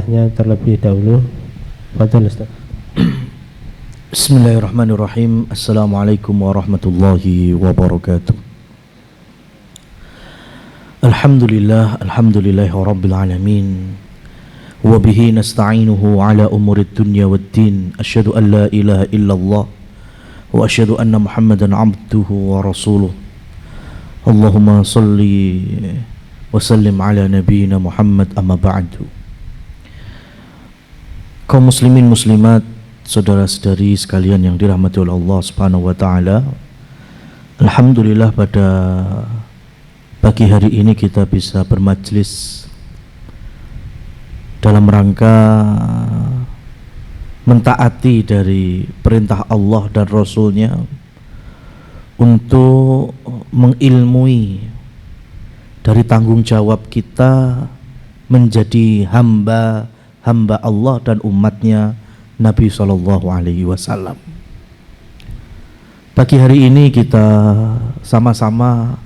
terlebih dahulu. Fadhil Ustaz. Bismillahirrahmanirrahim. Assalamualaikum warahmatullahi wabarakatuh. Alhamdulillahi rabbil alamin. Wa bihi nasta'inuhu ala umurid dunya waddin. Asyhadu an la ilaha illallah wa asyhadu anna Muhammadan abduhu wa rasuluh. Allahumma salli wa sallim ala nabiyyina Muhammad amma ba'du. Kaum muslimin muslimat, saudara-saudari sekalian yang dirahmati oleh Allah Subhanahu wa taala. Alhamdulillah pada pagi hari ini kita bisa bermajlis dalam rangka mentaati dari perintah Allah dan Rasul-Nya untuk mengilmui dari tanggung jawab kita menjadi hamba Allah dan umatnya Nabi SAW. Pagi hari ini kita sama-sama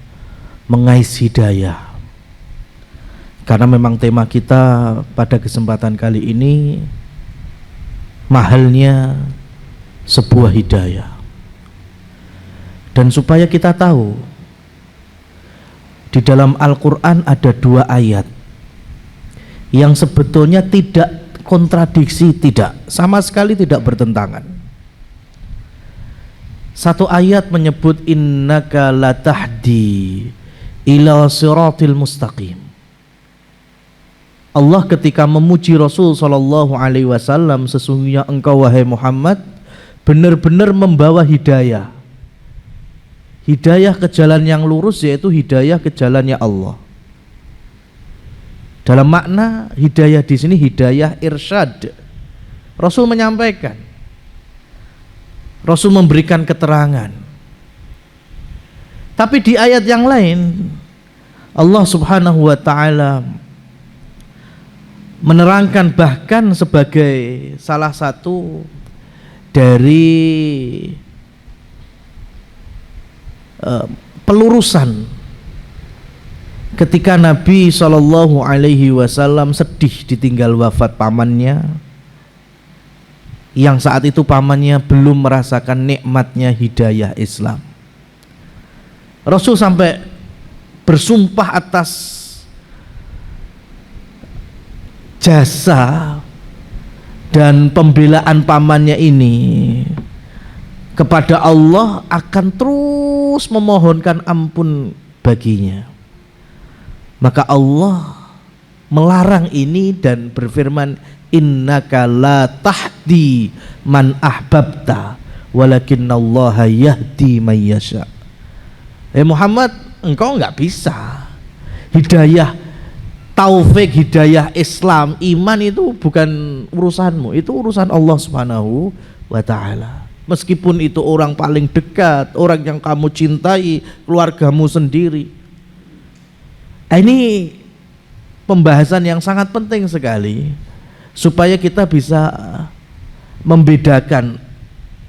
mengais hidayah, karena memang tema kita pada kesempatan kali ini mahalnya sebuah hidayah. Dan supaya kita tahu, di dalam Al-Quran ada dua ayat yang sebetulnya tidak kontradiksi, tidak, sama sekali tidak bertentangan. Satu ayat menyebut innaka latahdi ila siratil mustaqim. Allah ketika memuji Rasul sallallahu alaihi wasallam, sesungguhnya engkau wahai Muhammad benar-benar membawa hidayah. Hidayah ke jalan yang lurus, yaitu hidayah ke jalannya Allah. Dalam makna hidayah di sini hidayah irsyad. Rasul menyampaikan, Rasul memberikan keterangan. Tapi di ayat yang lain Allah Subhanahu wa taala menerangkan bahkan sebagai salah satu dari pelurusan ketika Nabi SAW sedih ditinggal wafat pamannya, yang saat itu pamannya belum merasakan nikmatnya hidayah Islam. Rasul sampai bersumpah atas jasa dan pembelaan pamannya ini kepada Allah akan terus memohonkan ampun baginya. Maka Allah melarang ini dan berfirman, innaka la tahdi man ahbabta walakinnallaha yahdi man yasha. Muhammad, engkau enggak bisa. Hidayah taufik, hidayah Islam, iman itu bukan urusanmu, itu urusan Allah Subhanahu wa taala. Meskipun itu orang paling dekat, orang yang kamu cintai, keluargamu sendiri. Ini pembahasan yang sangat penting sekali supaya kita bisa membedakan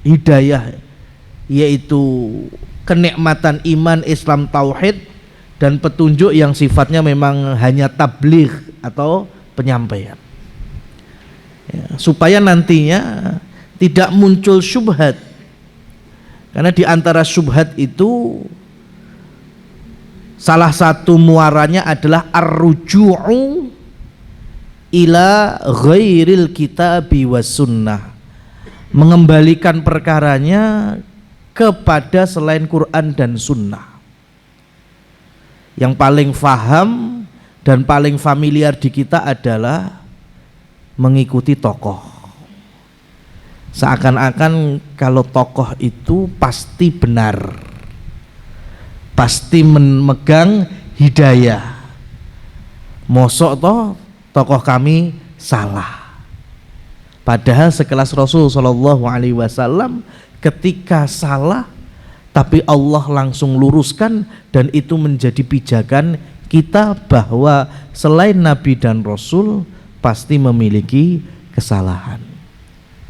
hidayah, yaitu kenikmatan iman Islam tauhid, dan petunjuk yang sifatnya memang hanya tabligh atau penyampaian, ya, supaya nantinya tidak muncul syubhat. Karena di antara syubhat itu salah satu muaranya adalah ar-ruju'u ila ghairil kitabi was sunnah, mengembalikan perkaranya kepada selain Quran dan sunnah. Yang paling faham dan paling familiar di kita adalah mengikuti tokoh. Seakan-akan kalau tokoh itu pasti benar, pasti memegang hidayah. Mosok tokoh kami salah. Padahal sekelas Rasul sallallahu alaihi wasallam ketika salah tapi Allah langsung luruskan, dan itu menjadi pijakan kita bahwa selain Nabi dan Rasul pasti memiliki kesalahan.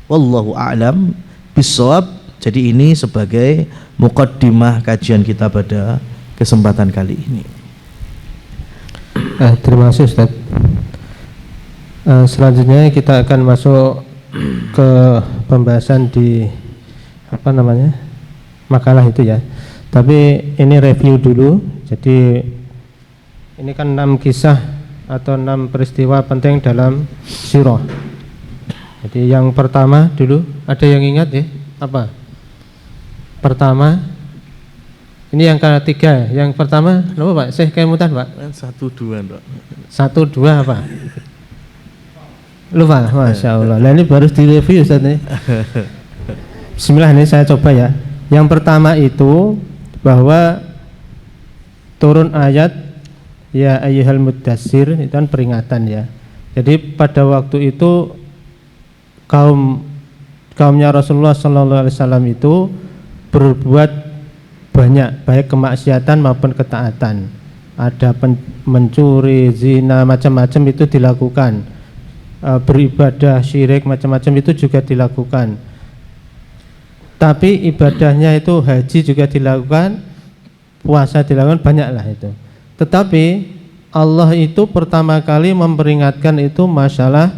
Wallahu a'lam bishawab. Jadi ini sebagai muqaddimah kajian kita pada kesempatan kali ini. Terima kasih Ustaz. Selanjutnya kita akan masuk ke pembahasan di apa namanya makalah itu ya. Tapi ini review dulu. Jadi ini kan 6 kisah atau 6 peristiwa penting dalam sirah. Jadi yang pertama dulu, ada yang ingat ya? Apa? Pertama, ini yang ketiga. Yang pertama, apa Pak? Syekh Kemutan Pak? 1-2 Pak. 1-2 apa? Lupa, Masya Allah. Nah ini baru direview Ustaz nih. Bismillah, ini saya coba ya. Yang pertama itu bahwa turun ayat ya ayyuhal muddatsir, itu kan peringatan ya. Jadi pada waktu itu kaumnya Rasulullah SAW itu berbuat banyak, baik kemaksiatan maupun ketaatan. Ada mencuri, zina, macam-macam itu dilakukan. Beribadah, syirik, macam-macam itu juga dilakukan. Tapi ibadahnya itu haji juga dilakukan, puasa dilakukan, banyaklah itu. Tetapi Allah itu pertama kali memperingatkan itu masalah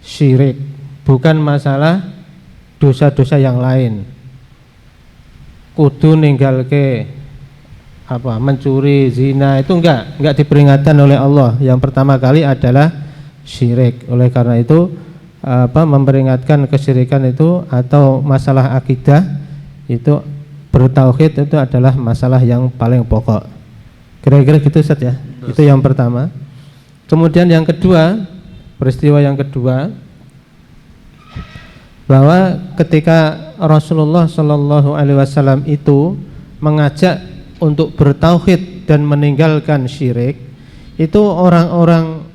syirik, bukan masalah dosa-dosa yang lain. Kudu ninggal ke apa, mencuri, zina, itu enggak diperingatkan oleh Allah. Yang pertama kali adalah syirik. Oleh karena itu memperingatkan kesyirikan itu atau masalah akidah itu, bertauhid itu adalah masalah yang paling pokok. Kira-kira gitu Ustaz ya. Itu yang pertama. Kemudian yang kedua, peristiwa yang kedua, bahwa ketika Rasulullah Shallallahu Alaihi Wasallam itu mengajak untuk bertauhid dan meninggalkan syirik, itu orang-orang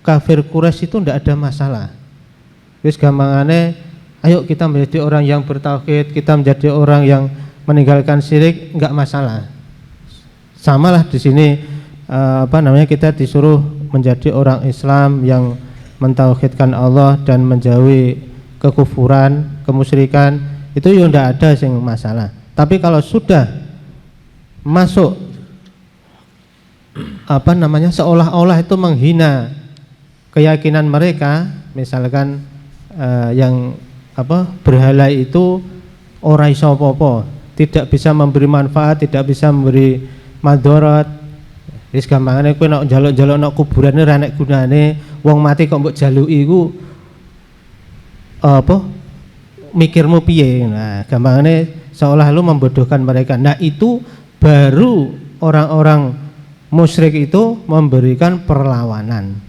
kafir Quraisy itu tidak ada masalah. Wis gampangane, ayo kita menjadi orang yang bertauhid, kita menjadi orang yang meninggalkan syirik, enggak masalah. Samalah di sini kita disuruh menjadi orang Islam yang mentauhidkan Allah dan menjauhi kekufuran, kemusyrikan, itu ya tidak ada sing masalah. Tapi kalau sudah masuk seolah-olah itu menghina keyakinan mereka, misalkan yang berhala itu ora iso apa-apa, tidak bisa memberi manfaat, tidak bisa memberi madharat. Wis gampangane kowe nek njaluk-njaluk nek kuburane ora nek gunane, wong mati kok mbok jaluki iku mikirmu piye. Nah, gampangane seolah lu membodohkan mereka. Nah, itu baru orang-orang musyrik itu memberikan perlawanan.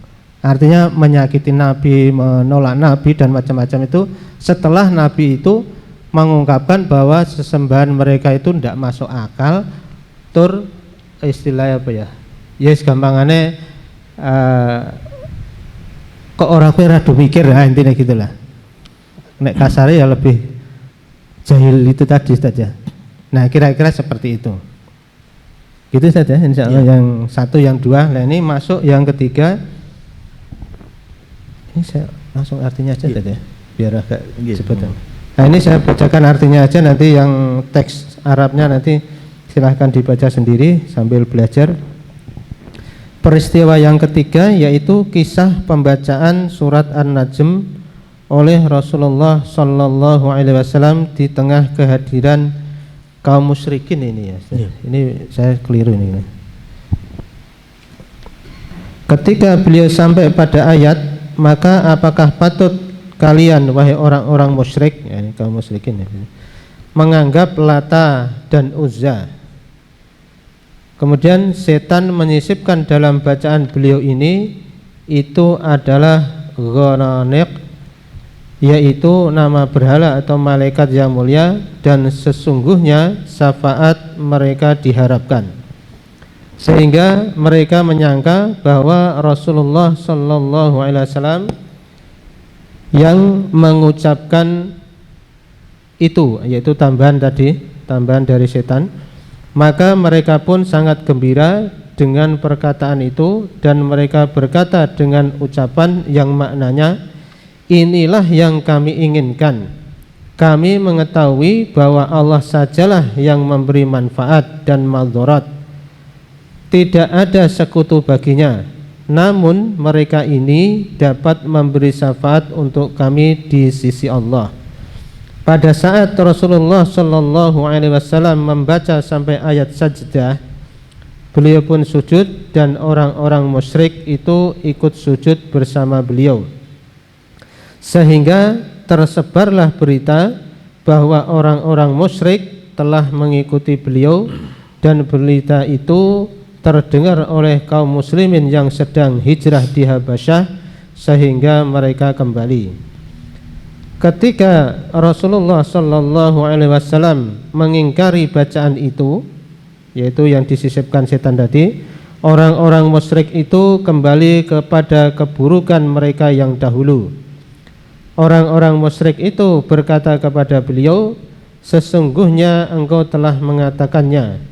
Artinya menyakiti Nabi, menolak Nabi dan macam-macam itu setelah Nabi itu mengungkapkan bahwa sesembahan mereka itu tidak masuk akal. Tur istilahnya apa ya? Yes, gampangane kok orang kowe rada mikir, nah intinya gitulah. Nek kasarnya ya lebih jahil itu tadi saja. Nah, kira-kira seperti itu. Gitu saja insyaallah ya. Yang satu, yang dua. Nah, ini masuk yang ketiga. Ini saya langsung artinya aja tadi ya, biar agak cepat. Nah, ini saya bacakan artinya aja, nanti yang teks Arabnya nanti silahkan dibaca sendiri sambil belajar. Peristiwa yang ketiga yaitu kisah pembacaan surat An-Najm oleh Rasulullah Sallallahu Alaihi Wasallam di tengah kehadiran kaum musyrikin ini ya. Ini saya keliru ini. Ketika beliau sampai pada ayat, maka apakah patut kalian wahai orang-orang musyrik, ya, kaum musyrikin ya, menganggap Lata dan Uzza? Kemudian setan menyisipkan dalam bacaan beliau ini itu adalah Ghananik, yaitu nama berhala atau malaikat yang mulia, dan sesungguhnya syafaat mereka diharapkan, sehingga mereka menyangka bahwa Rasulullah Sallallahu Alaihi Wasallam yang mengucapkan itu, yaitu tambahan dari setan. Maka mereka pun sangat gembira dengan perkataan itu, dan mereka berkata dengan ucapan yang maknanya, inilah yang kami inginkan. Kami mengetahui bahwa Allah sajalah yang memberi manfaat dan madharat, tidak ada sekutu baginya, namun mereka ini dapat memberi syafaat untuk kami di sisi Allah. Pada saat Rasulullah Shallallahu Alaihi Wasallam membaca sampai ayat sajdah, beliau pun sujud dan orang-orang musyrik itu ikut sujud bersama beliau, sehingga tersebarlah berita bahwa orang-orang musyrik telah mengikuti beliau, dan berita itu terdengar oleh kaum muslimin yang sedang hijrah di Habasyah, sehingga mereka kembali. Ketika Rasulullah Shallallahu Alaihi Wasallam mengingkari bacaan itu, yaitu yang disisipkan setan tadi, orang-orang musyrik itu kembali kepada keburukan mereka yang dahulu. Orang-orang musyrik itu berkata kepada beliau, sesungguhnya engkau telah mengatakannya.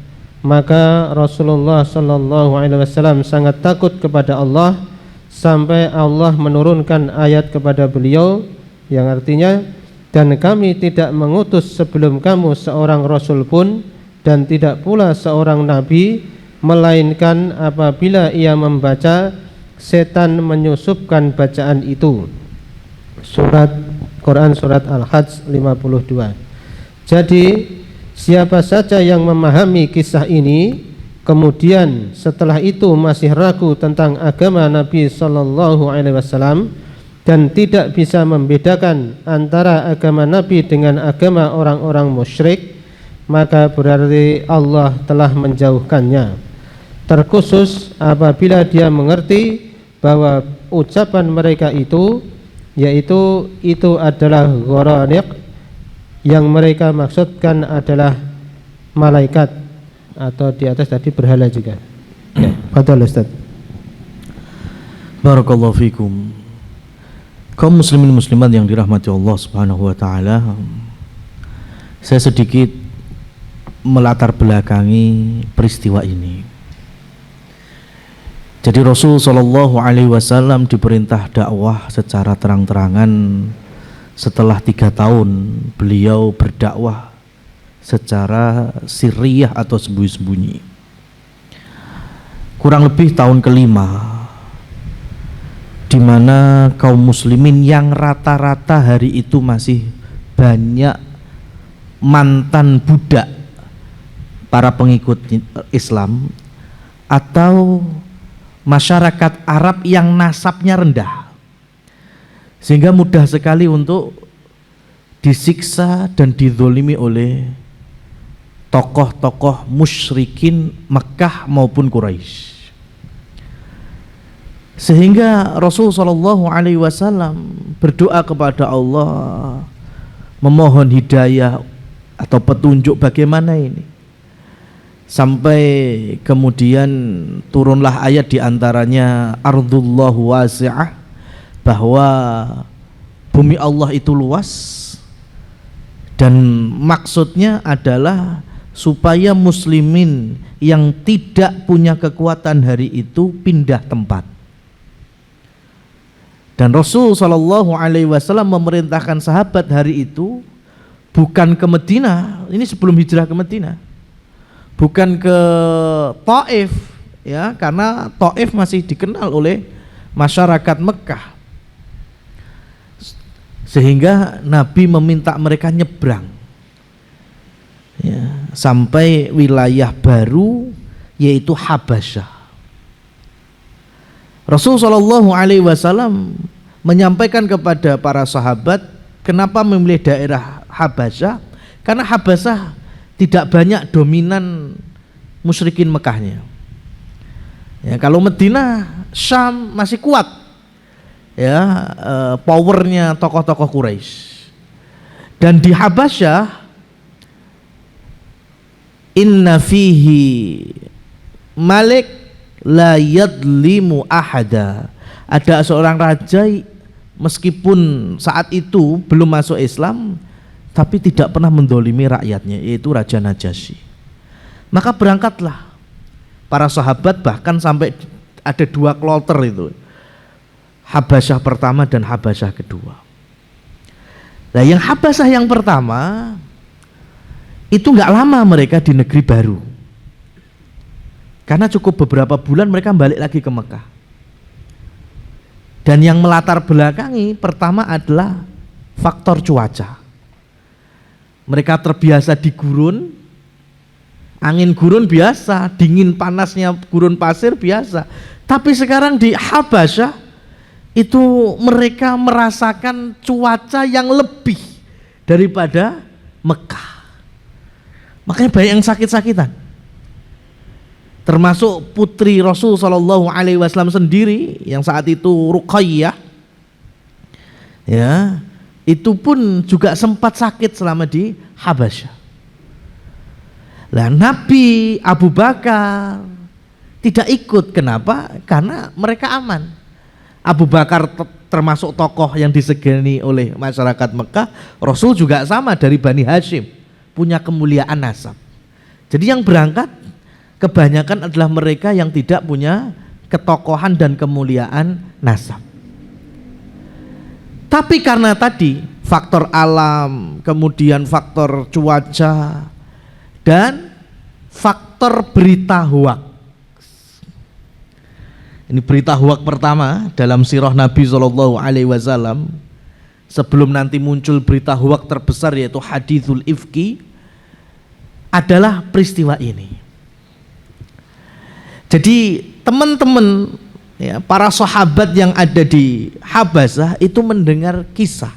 Maka Rasulullah Shallallahu Alaihi Wasallam sangat takut kepada Allah, sampai Allah menurunkan ayat kepada beliau yang artinya, dan kami tidak mengutus sebelum kamu seorang rasul pun, dan tidak pula seorang nabi, melainkan apabila ia membaca, setan menyusupkan bacaan itu. Surat Quran surat Al-Hajj 52. Jadi siapa saja yang memahami kisah ini, kemudian setelah itu masih ragu tentang agama Nabi Sallallahu Alaihi Wasallam dan tidak bisa membedakan antara agama Nabi dengan agama orang-orang musyrik, maka berarti Allah telah menjauhkannya. Terkhusus apabila dia mengerti bahwa ucapan mereka itu, yaitu itu adalah ghoraniq, yang mereka maksudkan adalah malaikat, atau di atas tadi berhala juga. Ya, fadhal Ustaz. Barakallahu fikum. Kaum muslimin muslimat yang dirahmati Allah Subhanahu wa taala, saya sedikit melatar belakangi peristiwa ini. Jadi Rasul Shallallahu Alaihi Wasallam diperintah dakwah secara terang-terangan setelah 3 tahun beliau berdakwah secara sirriyah atau sembunyi-sembunyi. Kurang lebih tahun kelima, di mana kaum muslimin yang rata-rata hari itu masih banyak mantan budak para pengikut Islam atau masyarakat Arab yang nasabnya rendah, sehingga mudah sekali untuk disiksa dan dizolimi oleh tokoh-tokoh musyrikin Mekah maupun Quraisy. Sehingga Rasul Shallallahu Alaihi Wasallam berdoa kepada Allah, memohon hidayah atau petunjuk bagaimana ini, sampai kemudian turunlah ayat diantaranya ardullahu wasi'ah, bahwa bumi Allah itu luas, dan maksudnya adalah supaya muslimin yang tidak punya kekuatan hari itu pindah tempat. Dan Rasul Shallallahu Alaihi Wasallam memerintahkan sahabat hari itu bukan ke Madinah, ini sebelum hijrah ke Madinah, bukan ke Taif, ya, karena Taif masih dikenal oleh masyarakat Mekah, sehingga Nabi meminta mereka nyebrang, ya, sampai wilayah baru yaitu Habasyah. Rasul Shallallahu Alaihi Wasallam menyampaikan kepada para sahabat kenapa memilih daerah Habasyah, karena Habasyah tidak banyak dominan musyrikin Mekahnya. Ya, kalau Madinah, Syam masih kuat, ya, powernya tokoh-tokoh Quraisy. Dan di Habasyah, inna fihi malik la yadlimu ahada, ada seorang raja meskipun saat itu belum masuk Islam tapi tidak pernah mendolimi rakyatnya, yaitu Raja Najasyi. Maka berangkatlah para sahabat, bahkan sampai ada 2 kloter itu, Habasyah pertama dan Habasyah kedua. Nah, yang Habasyah yang pertama itu nggak lama mereka di negeri baru, karena cukup beberapa bulan mereka balik lagi ke Mekah. Dan yang melatar belakangi pertama adalah faktor cuaca. Mereka terbiasa di gurun, angin gurun biasa, dingin panasnya gurun pasir biasa. Tapi sekarang di Habasyah itu mereka merasakan cuaca yang lebih daripada Mekah. Makanya banyak yang sakit-sakitan. Termasuk putri Rasul Shallallahu Alaihi Wasallam sendiri yang saat itu Ruqayyah, ya, itu pun juga sempat sakit selama di Habasyah. Lah Nabi Abu Bakar tidak ikut, kenapa? Karena mereka aman. Abu Bakar termasuk tokoh yang disegani oleh masyarakat Mekah. Rasul juga sama, dari Bani Hashim, punya kemuliaan nasab. Jadi yang berangkat kebanyakan adalah mereka yang tidak punya ketokohan dan kemuliaan nasab. Tapi karena tadi faktor alam, kemudian faktor cuaca, dan faktor berita hoaks. Ini berita hoaks pertama dalam sirah Nabi SAW. Sebelum nanti muncul berita hoaks terbesar yaitu hadithul ifki, adalah peristiwa ini. Jadi teman-teman, ya, para sahabat yang ada di Habasyah itu mendengar kisah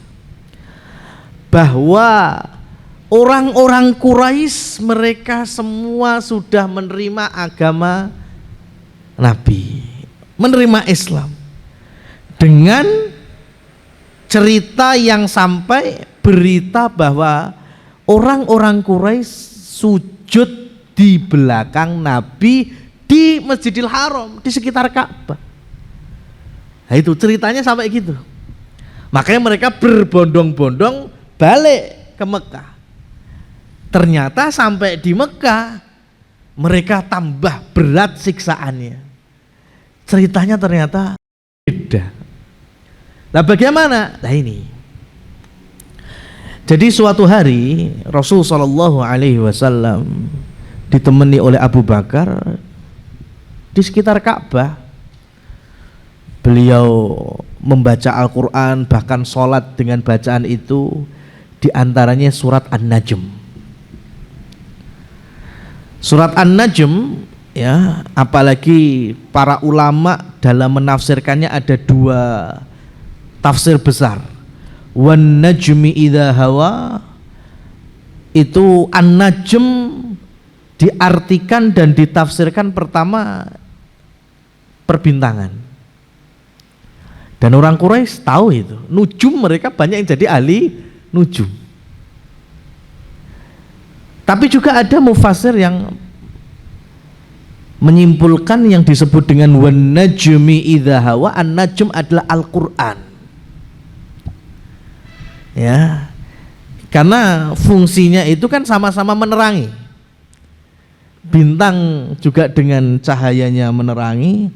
bahwa orang-orang Quraisy mereka semua sudah menerima agama Nabi, menerima Islam, dengan cerita yang sampai berita bahwa orang-orang Quraisy sujud di belakang Nabi di Masjidil Haram, di sekitar Ka'bah. Nah itu ceritanya sampai gitu. Makanya mereka berbondong-bondong balik ke Mekah. Ternyata sampai di Mekah mereka tambah berat siksaannya. Ceritanya ternyata beda. Nah bagaimana? Nah ini. Jadi suatu hari Rasul Shallallahu Alaihi Wasallam ditemani oleh Abu Bakar di sekitar Ka'bah. Beliau membaca Al-Quran, bahkan sholat dengan bacaan itu diantaranya surat An-Najm. Surat An-Najm, ya, apalagi para ulama dalam menafsirkannya ada dua tafsir besar. Wan najmi idza hawa, itu An-Najm diartikan dan ditafsirkan pertama perbintangan. Dan orang Quraisy tahu itu. Nujum, mereka banyak yang jadi ahli nujum. Tapi juga ada mufassir yang menyimpulkan yang disebut dengan wan najmi idza hawa, an-najm adalah Al-Qur'an. Ya. Karena fungsinya itu kan sama-sama menerangi. Bintang juga dengan cahayanya menerangi,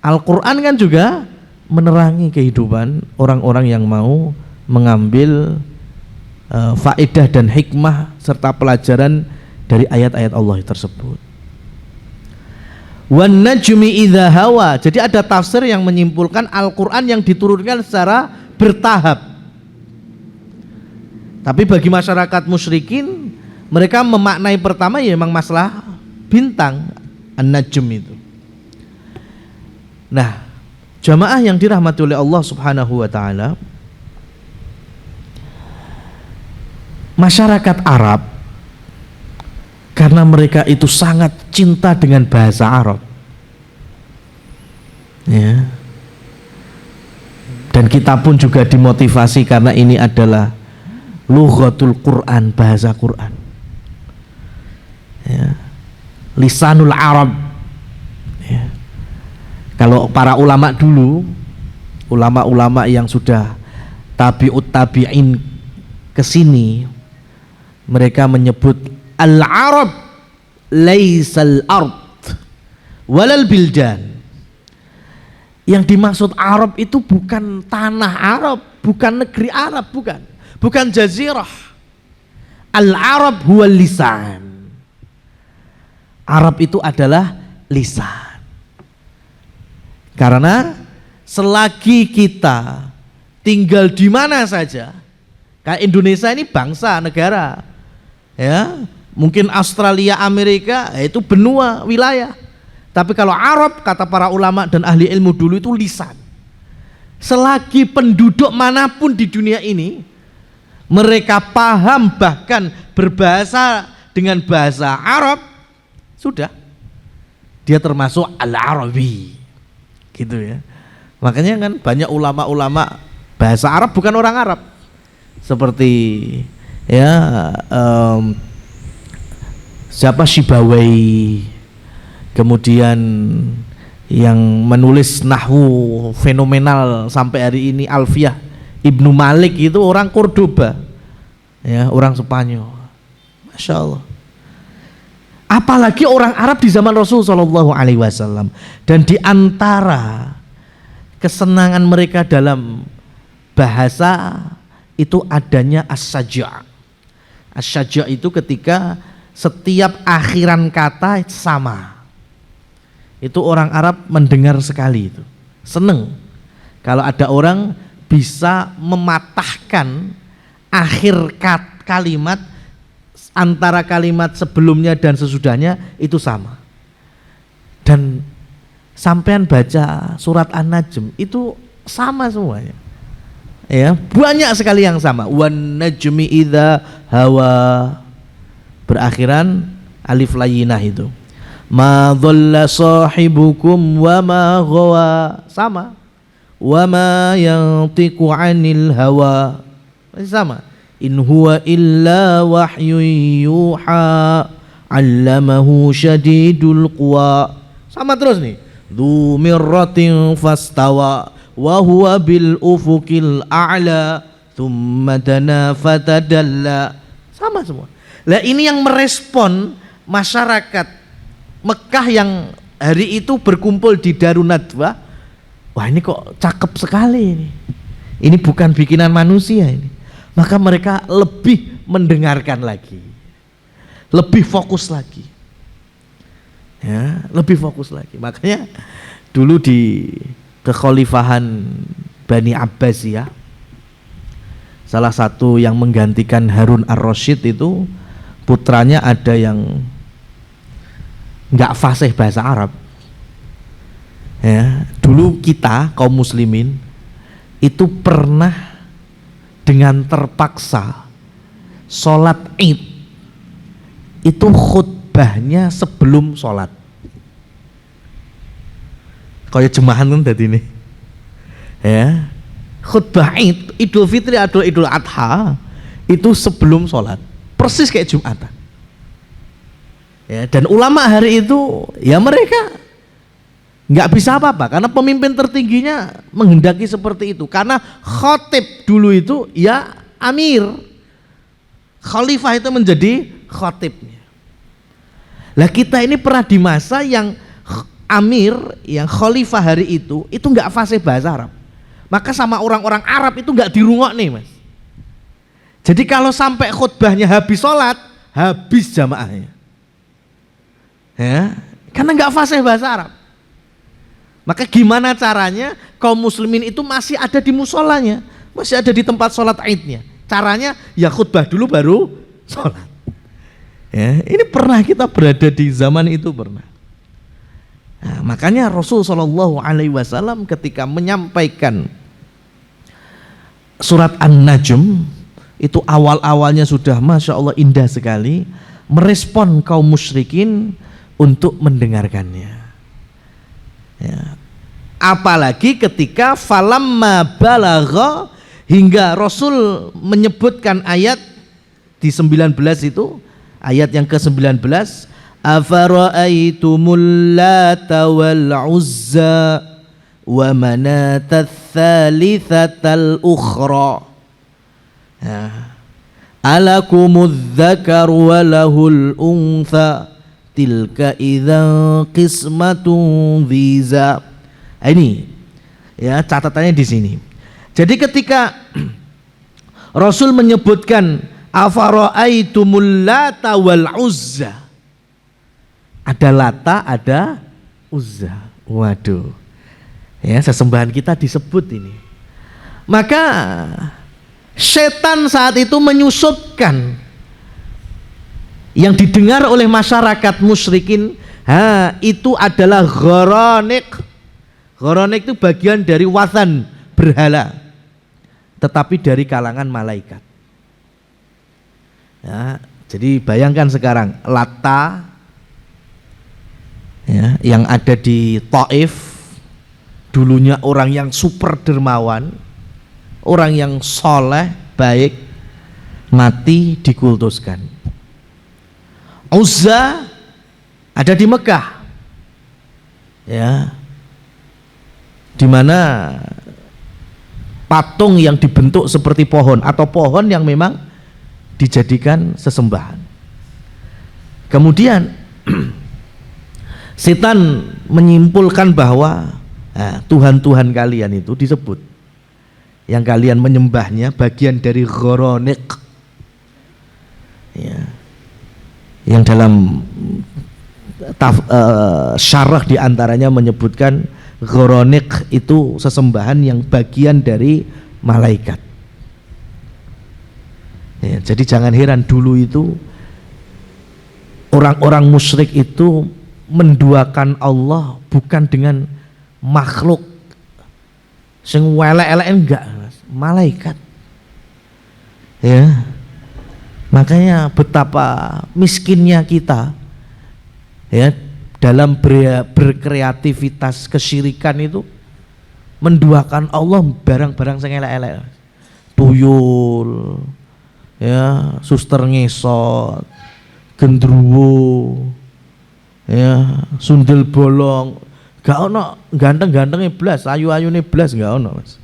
Al-Quran kan juga menerangi kehidupan orang-orang yang mau mengambil faedah dan hikmah serta pelajaran dari ayat-ayat Allah tersebut. Wan najmi idza hawa, jadi ada tafsir yang menyimpulkan Al-Quran yang diturunkan secara bertahap. Tapi bagi masyarakat musyrikin, mereka memaknai pertama ya memang masalah bintang An-Najm itu. Nah, jamaah yang dirahmati oleh Allah Subhanahu wa taala, masyarakat Arab karena mereka itu sangat cinta dengan bahasa Arab. Ya. Dan kita pun juga dimotivasi karena ini adalah lughatul Quran, bahasa Quran. Ya. Lisanul Arab, ya. Kalau para ulama dulu, ulama-ulama yang sudah tabi'ut tabi'in kesini, mereka menyebut al-Arab laisal ard walal bildan. Yang dimaksud Arab itu bukan tanah Arab, bukan negeri Arab, bukan jazirah. Al-Arab huwal lisan. Arab itu adalah lisan. Karena selagi kita tinggal di mana saja, kayak Indonesia ini bangsa negara, ya mungkin Australia, Amerika itu benua wilayah, tapi kalau Arab kata para ulama dan ahli ilmu dulu itu lisan. Selagi penduduk manapun di dunia ini mereka paham bahkan berbahasa dengan bahasa Arab, sudah dia termasuk al-Arabi gitu ya. Makanya kan banyak ulama-ulama bahasa Arab bukan orang Arab, seperti ya siapa Sibawai, kemudian yang menulis nahwu fenomenal sampai hari ini Alfiyah Ibnu Malik itu orang Cordoba, ya orang Spanyol, masya Allah. Apalagi orang Arab di zaman Rasul Shallallahu Alaihi Wasallam, dan di antara kesenangan mereka dalam bahasa itu adanya as-saja'. As-saja' itu ketika setiap akhiran kata sama. Itu orang Arab mendengar sekali itu, seneng kalau ada orang bisa mematahkan akhir kalimat antara kalimat sebelumnya dan sesudahnya itu sama. Dan sampean baca surat An-Najm itu sama semuanya, ya banyak sekali yang sama. Wan najmi idza hawa, berakhiran alif layyinah itu. Ma dhalla sahibukum wa ma ghawa, sama. Wa ma yantiqu 'anil hawa, sama. In huwa illa wahyun yuha 'allamahu syadidul quwa, sama terus nih. Dzu mirratin fastawa wa huwa bil ufuqil a'la thumma dana fatadalla, sama semua. Lah ini yang merespon masyarakat Mekah yang hari itu berkumpul di Darun Nadwa. Wah ini kok cakep sekali ini. Ini bukan bikinan manusia ini. Maka mereka lebih mendengarkan lagi, lebih fokus lagi, ya, lebih fokus lagi. Makanya dulu di kekhalifahan Bani Abbasiyah, salah satu yang menggantikan Harun ar-Rasyid itu putranya ada yang nggak fasih bahasa Arab, ya. Dulu kita kaum muslimin itu pernah dengan terpaksa sholat id itu khutbahnya sebelum sholat, kayak jemahan kan tadi nih, ya khutbah id, Idul Fitri atau Idul Adha itu sebelum sholat, persis kayak Jumatan. Ya, dan ulama hari itu ya mereka nggak bisa apa-apa karena pemimpin tertingginya menghendaki seperti itu, karena khatib dulu itu ya amir, khalifah itu menjadi khatibnya. Lah kita ini pernah di masa yang amir, yang khalifah hari itu nggak fasih bahasa Arab, maka sama orang-orang Arab itu nggak dirungok nih mas. Jadi kalau sampai khutbahnya habis sholat, habis jamaahnya. Ya, karena nggak fasih bahasa Arab. Maka gimana caranya kaum muslimin itu masih ada di musolanya, masih ada di tempat sholat idnya. Caranya ya khutbah dulu baru sholat. Ya, ini pernah kita berada di zaman itu, pernah. Nah, makanya Rasul Shallallahu Alaihi Wasallam ketika menyampaikan surat An-Najm itu awal-awalnya sudah masya Allah indah sekali, merespon kaum musyrikin untuk mendengarkannya. Ya. Apalagi ketika falamma balagha, hingga Rasul menyebutkan ayat di 19 itu, ayat yang ke-19, afara'aitumul lata wal uzza wa manatat tsalitsatal ukhra, ya. Alakumudz dzakaru wa lahul untha tilka idzan qismatun dhiza. Ini ya catatannya di sini. Jadi ketika Rasul menyebutkan afara'aitumul lata wal uzza, ada lata ada uzza. Waduh. Ya, sesembahan kita disebut ini. Maka setan saat itu menyusupkan yang didengar oleh masyarakat musyrikin, itu adalah gharanik. Gharanik itu bagian dari wathan, berhala, tetapi dari kalangan malaikat. Ya, jadi bayangkan sekarang Lata, ya, yang ada di Taif, dulunya orang yang super dermawan, orang yang soleh, baik, mati dikultuskan. Uzza ada di Mekah, ya, di mana patung yang dibentuk seperti pohon atau pohon yang memang dijadikan sesembahan. Kemudian setan menyimpulkan bahwa Tuhan-Tuhan kalian itu disebut, yang kalian menyembahnya bagian dari gharanik, ya, yang dalam syarah diantaranya menyebutkan gharanik itu sesembahan yang bagian dari malaikat. Ya, jadi jangan heran dulu itu orang-orang musyrik itu menduakan Allah bukan dengan makhluk sing welek-elek, enggak, malaikat. Ya. Makanya betapa miskinnya kita, ya, dalam berkreativitas kesyirikan itu, menduakan Allah barang-barang sing elek-elek, tuyul, ya, suster ngesot, gendruwo, ya, sundel bolong, gak ono ganteng-gantengnya blas, ayu-ayune blas, gak ono, Mas.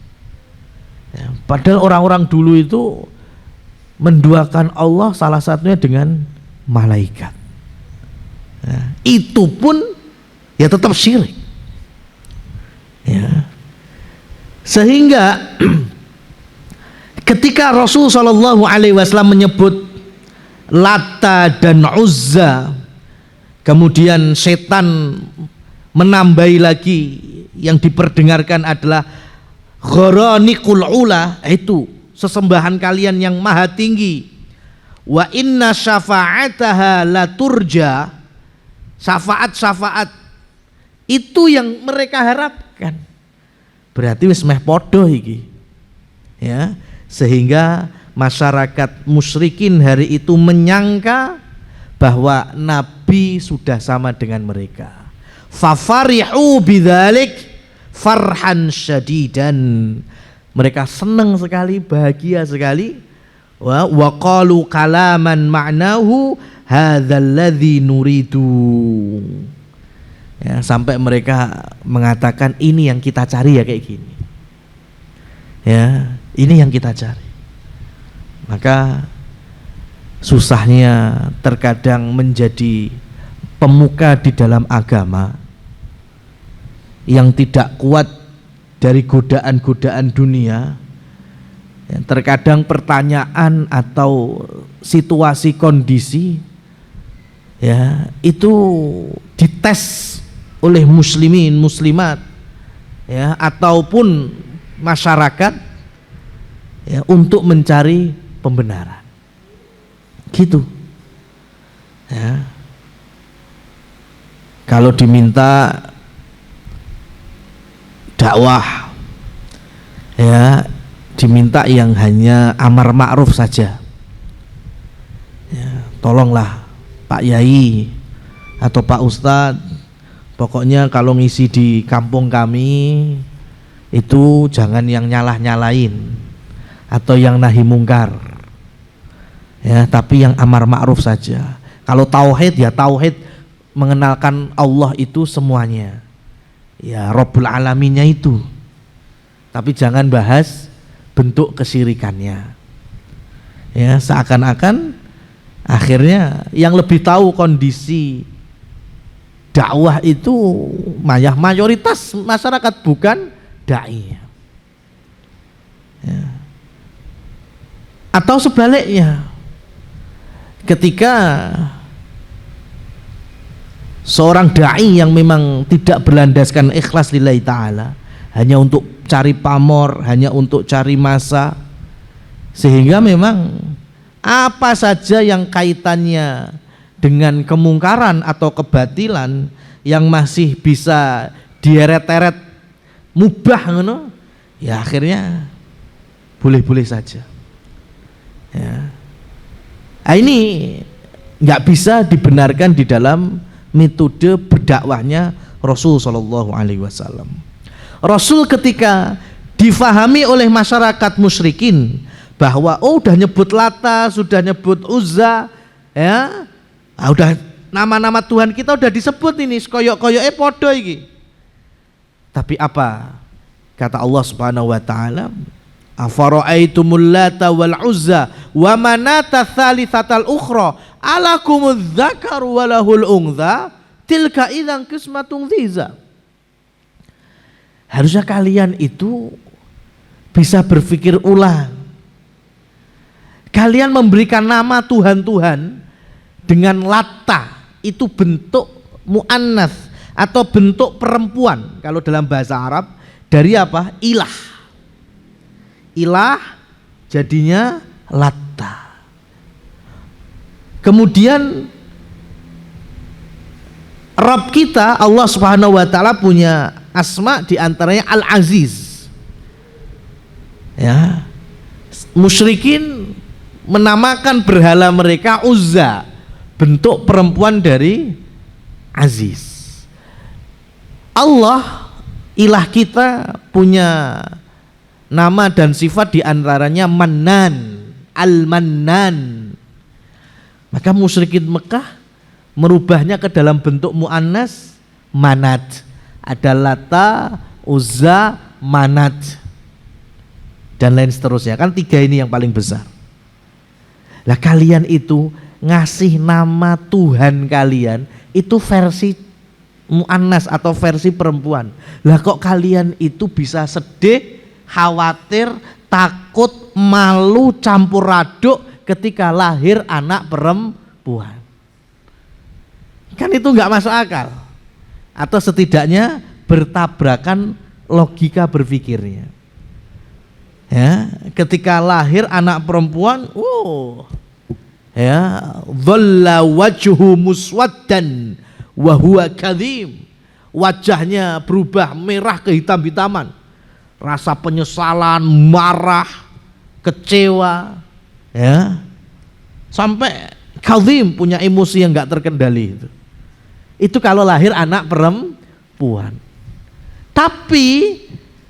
Ya, padahal orang-orang dulu itu menduakan Allah salah satunya dengan malaikat. Ya, itu pun ya tetap syirik. Ya. Sehingga ketika Rasul SAW menyebut Lata dan Uzza, kemudian setan menambahi lagi yang diperdengarkan adalah gharanikul ula, itu sesembahan kalian yang maha tinggi. Wa inna syafa'ataha la turja, syafaat-syafaat itu yang mereka harapkan. Berarti wis meh podo iki. Ya, sehingga masyarakat musyrikin hari itu menyangka bahwa Nabi sudah sama dengan mereka. Fafarihu bidzalik farhan syadidan. Mereka senang sekali, bahagia sekali. Wa qalu kalaman ma'nahu hadzal ladzi nuridu. Ya, sampai mereka mengatakan ini yang kita cari ya, kayak gini. Ya, ini yang kita cari. Maka susahnya terkadang menjadi pemuka di dalam agama yang tidak kuat dari godaan-godaan dunia. Ya, terkadang pertanyaan atau situasi kondisi, ya, itu dites oleh muslimin muslimat, ya, ataupun masyarakat, ya, untuk mencari pembenaran, gitu. Ya. Kalau diminta dakwah, ya, diminta yang hanya amar ma'ruf saja, ya, tolonglah Pak Yai atau Pak Ustadz, pokoknya kalau ngisi di kampung kami itu jangan yang nyalah-nyalain atau yang nahi mungkar, ya, tapi yang amar ma'ruf saja. Kalau tauhid ya tauhid, mengenalkan Allah itu semuanya, ya, Rabbul Alaminnya itu, tapi jangan bahas bentuk kesyirikannya. Ya, seakan-akan akhirnya yang lebih tahu kondisi dakwah itu mayoritas masyarakat, bukan dai. Ya. Atau sebaliknya, ketika seorang dai yang memang tidak berlandaskan ikhlas lillahi ta'ala, hanya untuk cari pamor, hanya untuk cari massa, sehingga memang apa saja yang kaitannya dengan kemungkaran atau kebatilan yang masih bisa dieret-eret mubah ngono, ya akhirnya boleh-boleh saja. Ya. Nah, ini nggak bisa dibenarkan di dalam metode berdakwahnya Rasul Shallallahu Alaihi Wasallam. Rasul ketika difahami oleh masyarakat musyrikin bahwa udah nyebut Lata, sudah nyebut Uzza, ya, udah nama-nama Tuhan kita udah disebut ini, koyok-koyoknya podo iki. Tapi apa kata Allah Subhanahu Wa Taala? Afara'aitumul Lata wal Uzza wa manata tsalitsatal ukhra alakumudz dzakaru walahul untha tilka idzan qismatun dhiza. Harusnya kalian itu bisa berpikir ulang. Kalian memberikan nama Tuhan-Tuhan dengan Lata, itu bentuk mu'annas atau bentuk perempuan kalau dalam bahasa Arab, dari apa? Ilah. Ilah jadinya Lata. Kemudian Rabb kita Allah Subhanahu wa taala punya asma, di antaranya Al-Aziz. Ya. Musyrikin menamakan berhala mereka Uzza, bentuk perempuan dari Aziz. Allah ilah kita punya nama dan sifat, di antaranya Mannan, Al-Mannan. Maka musyrikin Mekah merubahnya ke dalam bentuk muannas Manat. Ada Lata, Uzza, Manat, dan lain seterusnya. Kan tiga ini yang paling besar. Lah kalian itu ngasih nama Tuhan kalian itu versi muannas atau versi perempuan. Lah kok kalian itu bisa sedih, khawatir, takut, malu, campur aduk ketika lahir anak perempuan? Kan itu nggak masuk akal, atau setidaknya bertabrakan logika berpikirnya. Ya, ketika lahir anak perempuan, ya, dhalla wajhu muswaddan wa huwa kadhim. Wajahnya berubah merah ke hitam-hitaman. Rasa penyesalan, marah, kecewa, ya. Sampai kadhim, punya emosi yang enggak terkendali itu. Itu kalau lahir anak perempuan. Tapi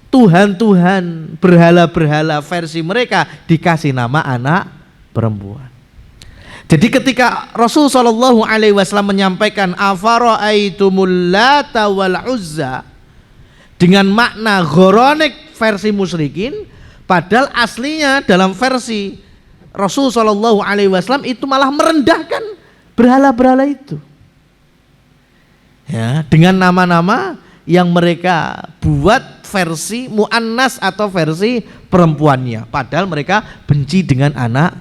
Tuhan-Tuhan, berhala-berhala versi mereka dikasih nama anak perempuan. Jadi ketika Rasul Shallallahu Alaihi Wasallam menyampaikan afara'aitumul Lata wal Uzza dengan makna ghoronik versi musyrikin, padahal aslinya dalam versi Rasul Shallallahu Alaihi Wasallam itu malah merendahkan berhala-berhala itu. Ya, dengan nama-nama yang mereka buat versi muannas atau versi perempuannya, padahal mereka benci dengan anak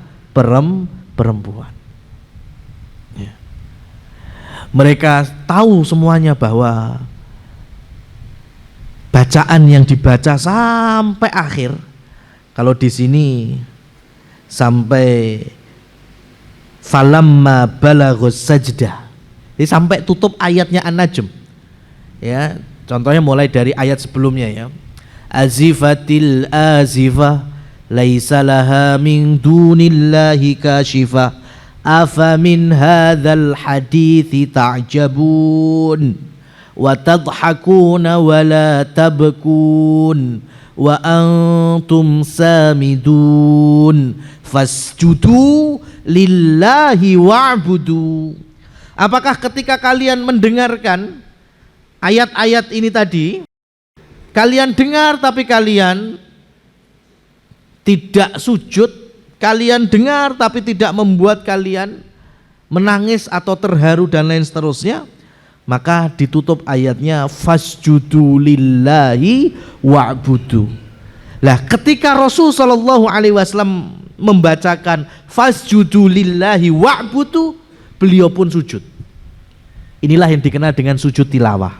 perempuan. Ya. Mereka tahu semuanya bahwa bacaan yang dibaca sampai akhir, kalau di sini sampai falamma balaghus sajdah, jadi sampai tutup ayatnya An-Najm. Ya, contohnya mulai dari ayat sebelumnya ya. Azifatil azifah laisa laha min dunillahi kashifah afa min hadzal hadithi ta'jabun wa tadhakuna wa la tabkun wa antum samidun fasjudu lillahi wa'budu. Apakah ketika kalian mendengarkan ayat-ayat ini tadi, kalian dengar tapi kalian tidak sujud, kalian dengar tapi tidak membuat kalian menangis atau terharu dan lain seterusnya, maka ditutup ayatnya fasjudu lillahi wa'budu. Lah ketika Rasul Shallallahu Alaihi Wasallam membacakan fasjudu lillahi wa'budu, beliau pun sujud. Inilah yang dikenal dengan sujud tilawah.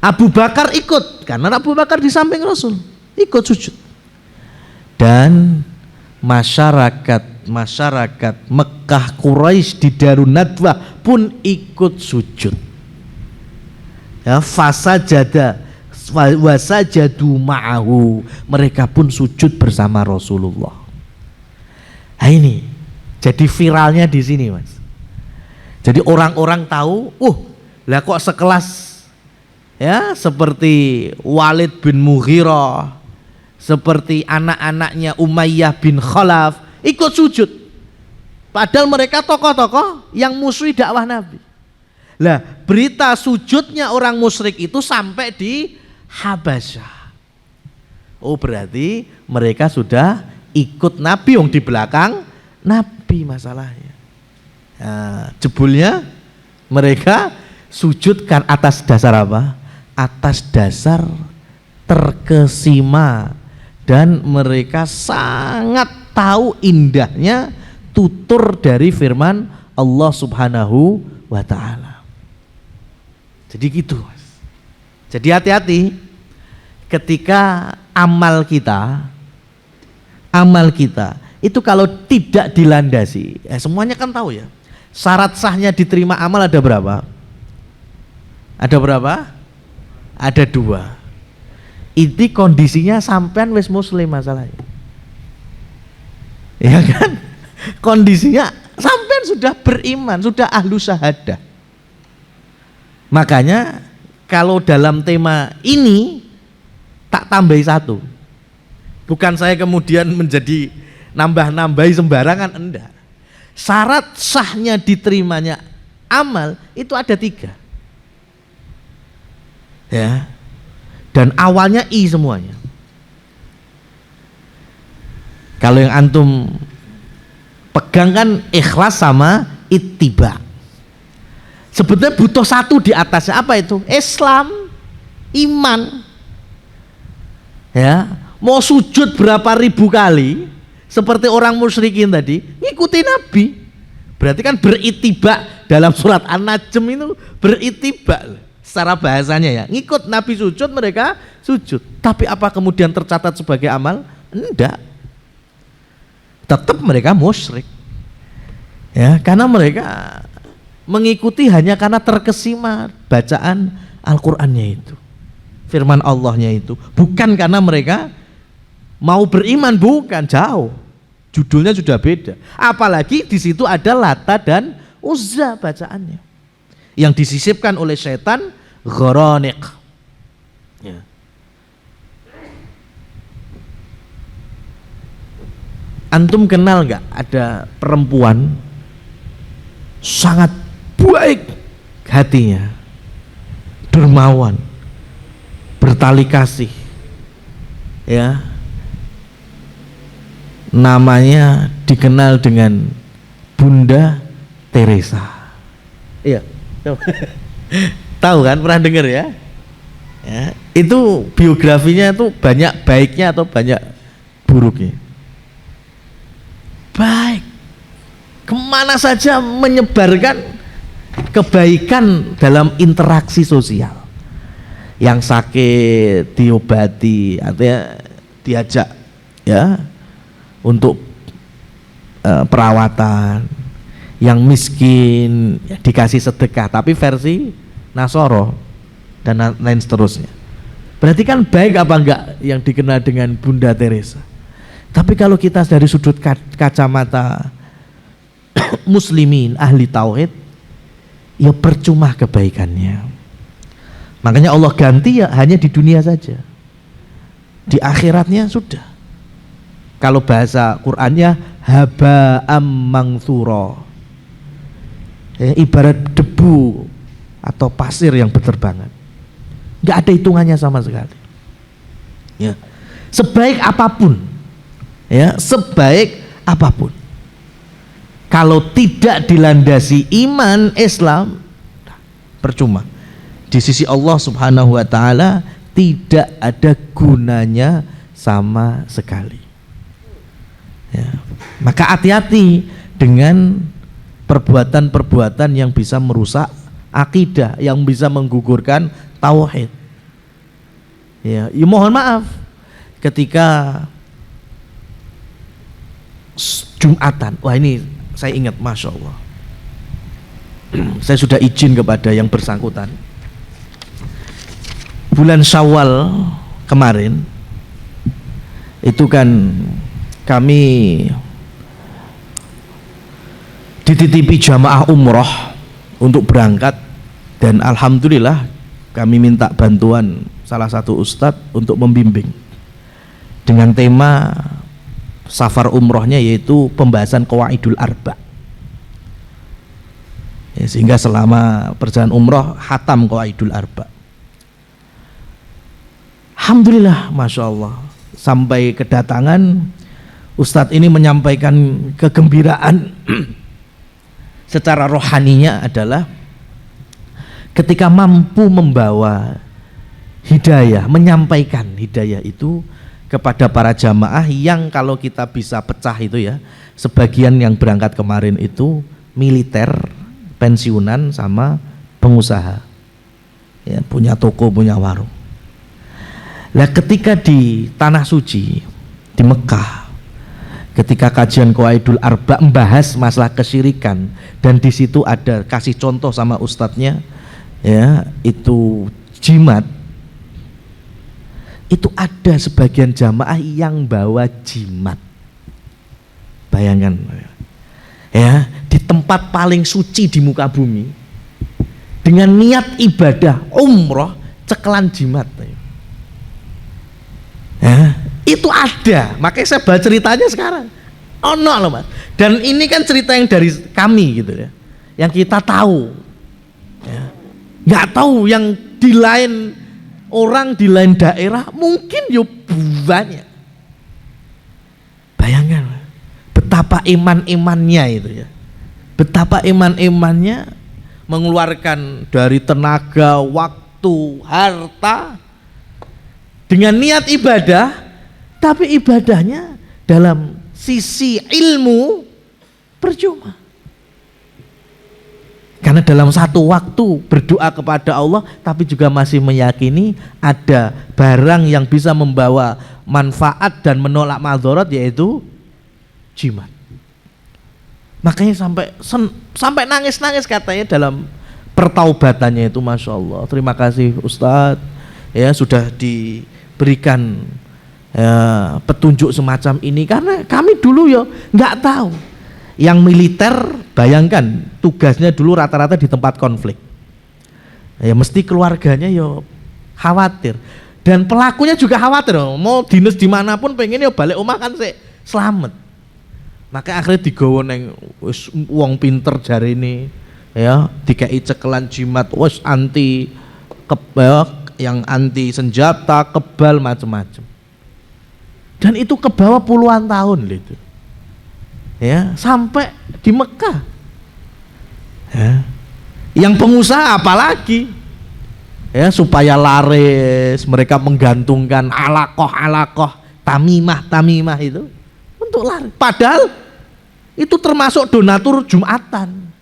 Abu Bakar ikut karena Abu Bakar di samping Rasul, ikut sujud. Dan masyarakat Mekah Quraisy di Darun Nadwah pun ikut sujud. Ya, wasajadu ma'ahu, mereka pun sujud bersama Rasulullah. Nah ini jadi viralnya di sini, Mas. Jadi orang-orang tahu, lah kok sekelas ya seperti Walid bin Mughirah, seperti anak-anaknya Umayyah bin Khalaf ikut sujud. Padahal mereka tokoh-tokoh yang musuhi dakwah Nabi. Lah, berita sujudnya orang musyrik itu sampai di Habasyah. Oh, berarti mereka sudah ikut Nabi yang di belakang Nabi masalahnya. Nah, jebulnya mereka sujudkan atas dasar apa? Atas dasar terkesima, dan mereka sangat tahu indahnya tutur dari firman Allah Subhanahu wa ta'ala. Jadi gitu, Mas. Jadi hati-hati ketika amal kita itu kalau tidak dilandasi, semuanya kan tahu ya, syarat sahnya diterima amal ada berapa? Ada berapa? Ada 2. Ini kondisinya sampean wis muslim masalahnya, ya kan? Kondisinya sampean sudah beriman, sudah ahlu syahadah. Makanya kalau dalam tema ini tak tambahi 1. Bukan saya kemudian menjadi nambah-nambahi sembarangan, enggak. Syarat sahnya diterimanya amal itu ada 3. Ya. Dan awalnya I semuanya. Kalau yang antum pegang kan ikhlas sama ittiba. Sebetulnya butuh 1 di atasnya, apa itu? Islam, iman. Ya, mau sujud berapa ribu kali seperti orang musyrikin tadi, ngikuti Nabi. Berarti kan berittiba, dalam surat An-Najm itu berittiba secara bahasanya ya. Ngikut Nabi sujud, mereka sujud. Tapi apa kemudian tercatat sebagai amal? Enggak. Tetap mereka musyrik. Ya, karena mereka mengikuti hanya karena terkesima bacaan Al-Qur'annya itu, firman Allahnya itu, bukan karena mereka mau beriman, bukan, jauh. Judulnya sudah beda. Apalagi di situ ada Lata dan Uzza bacaannya, yang disisipkan oleh setan Gharanik. Ya. Antum kenal nggak ada perempuan sangat baik hatinya, dermawan, bertali kasih, ya, namanya dikenal dengan Bunda Teresa. Iya, tahu kan, pernah dengar ya? Ya, itu biografinya itu banyak baiknya atau banyak buruknya? Baik, kemana saja menyebarkan kebaikan dalam interaksi sosial. Yang sakit diobati, artinya diajak ya untuk perawatan. Yang miskin ya, dikasih sedekah, tapi versi Nasoro dan lain seterusnya. Berarti kan baik apa enggak yang dikenal dengan Bunda Teresa? Tapi kalau kita dari sudut kacamata muslimin ahli tauhid, ya percuma kebaikannya. Makanya Allah ganti ya hanya di dunia saja. Di akhiratnya sudah. Kalau bahasa Qur'annya haba'am mangsura. Ya, ibarat debu atau pasir yang berterbangan. Enggak ada hitungannya sama sekali. Ya. Sebaik apapun. Ya, sebaik apapun. Kalau tidak dilandasi iman Islam, percuma. Di sisi Allah Subhanahu wa ta'ala tidak ada gunanya sama sekali. Ya. Maka hati-hati dengan perbuatan-perbuatan yang bisa merusak akidah, yang bisa menggugurkan tauhid. Ya, mohon maaf ketika Jumatan. Wah, ini saya ingat, Masya Allah. Saya sudah izin kepada yang bersangkutan. Bulan Syawal kemarin itu kan kami dititipi jamaah umroh untuk berangkat, dan alhamdulillah kami minta bantuan salah satu ustadz untuk membimbing dengan tema safar umrohnya, yaitu pembahasan Qawaidul Arba. Ya, sehingga selama perjalanan umroh khatam Qawaidul Arba. Alhamdulillah, Masya Allah, sampai kedatangan ustadz ini menyampaikan kegembiraan secara rohaninya adalah ketika mampu membawa hidayah, menyampaikan hidayah itu kepada para jamaah yang kalau kita bisa pecah itu ya, sebagian yang berangkat kemarin itu militer, pensiunan sama pengusaha, ya, punya toko, punya warung. Nah, ketika di Tanah Suci di Mekah, ketika kajian Qawaidul Arba membahas masalah kesyirikan, dan di situ ada kasih contoh sama ustadznya, ya, itu jimat. Itu ada sebagian jamaah yang bawa jimat. Bayangkan, ya, di tempat paling suci di muka bumi, dengan niat ibadah umroh, cekelan jimat. Ya, itu ada. Makanya saya baca ceritanya sekarang. Oh no loh, Mas. Dan ini kan cerita yang dari kami gitu ya, yang kita tahu. Ya. Nggak tahu yang di lain orang, di lain daerah mungkin yo banyak. Bayangkan betapa iman-imannya itu ya, betapa iman-imannya mengeluarkan dari tenaga, waktu, harta dengan niat ibadah, tapi ibadahnya dalam sisi ilmu percuma. Karena dalam satu waktu berdoa kepada Allah, tapi juga masih meyakini ada barang yang bisa membawa manfaat dan menolak madharat, yaitu jimat. Makanya sampai nangis-nangis katanya dalam pertaubatannya itu, Masya Allah. Terima kasih Ustadz, ya, sudah diberikan petunjuk semacam ini, karena kami dulu ya nggak tahu. Yang militer, bayangkan tugasnya dulu rata-rata di tempat konflik, ya mesti keluarganya ya khawatir, dan pelakunya juga khawatir, mau dinas dimanapun pengen ya balik omah kan selamat. Maka akhirnya digawa neng wong pinter jari ini, ya, dikai cekelan jimat, wes anti yang anti senjata, kebal, macam-macam. Dan itu kebawa puluhan tahun gitu. Ya, sampai di Mekah. Ya. Yang pengusaha apalagi, ya, supaya laris mereka menggantungkan alakoh, tamimah itu untuk laris. Padahal itu termasuk donatur Jumatan,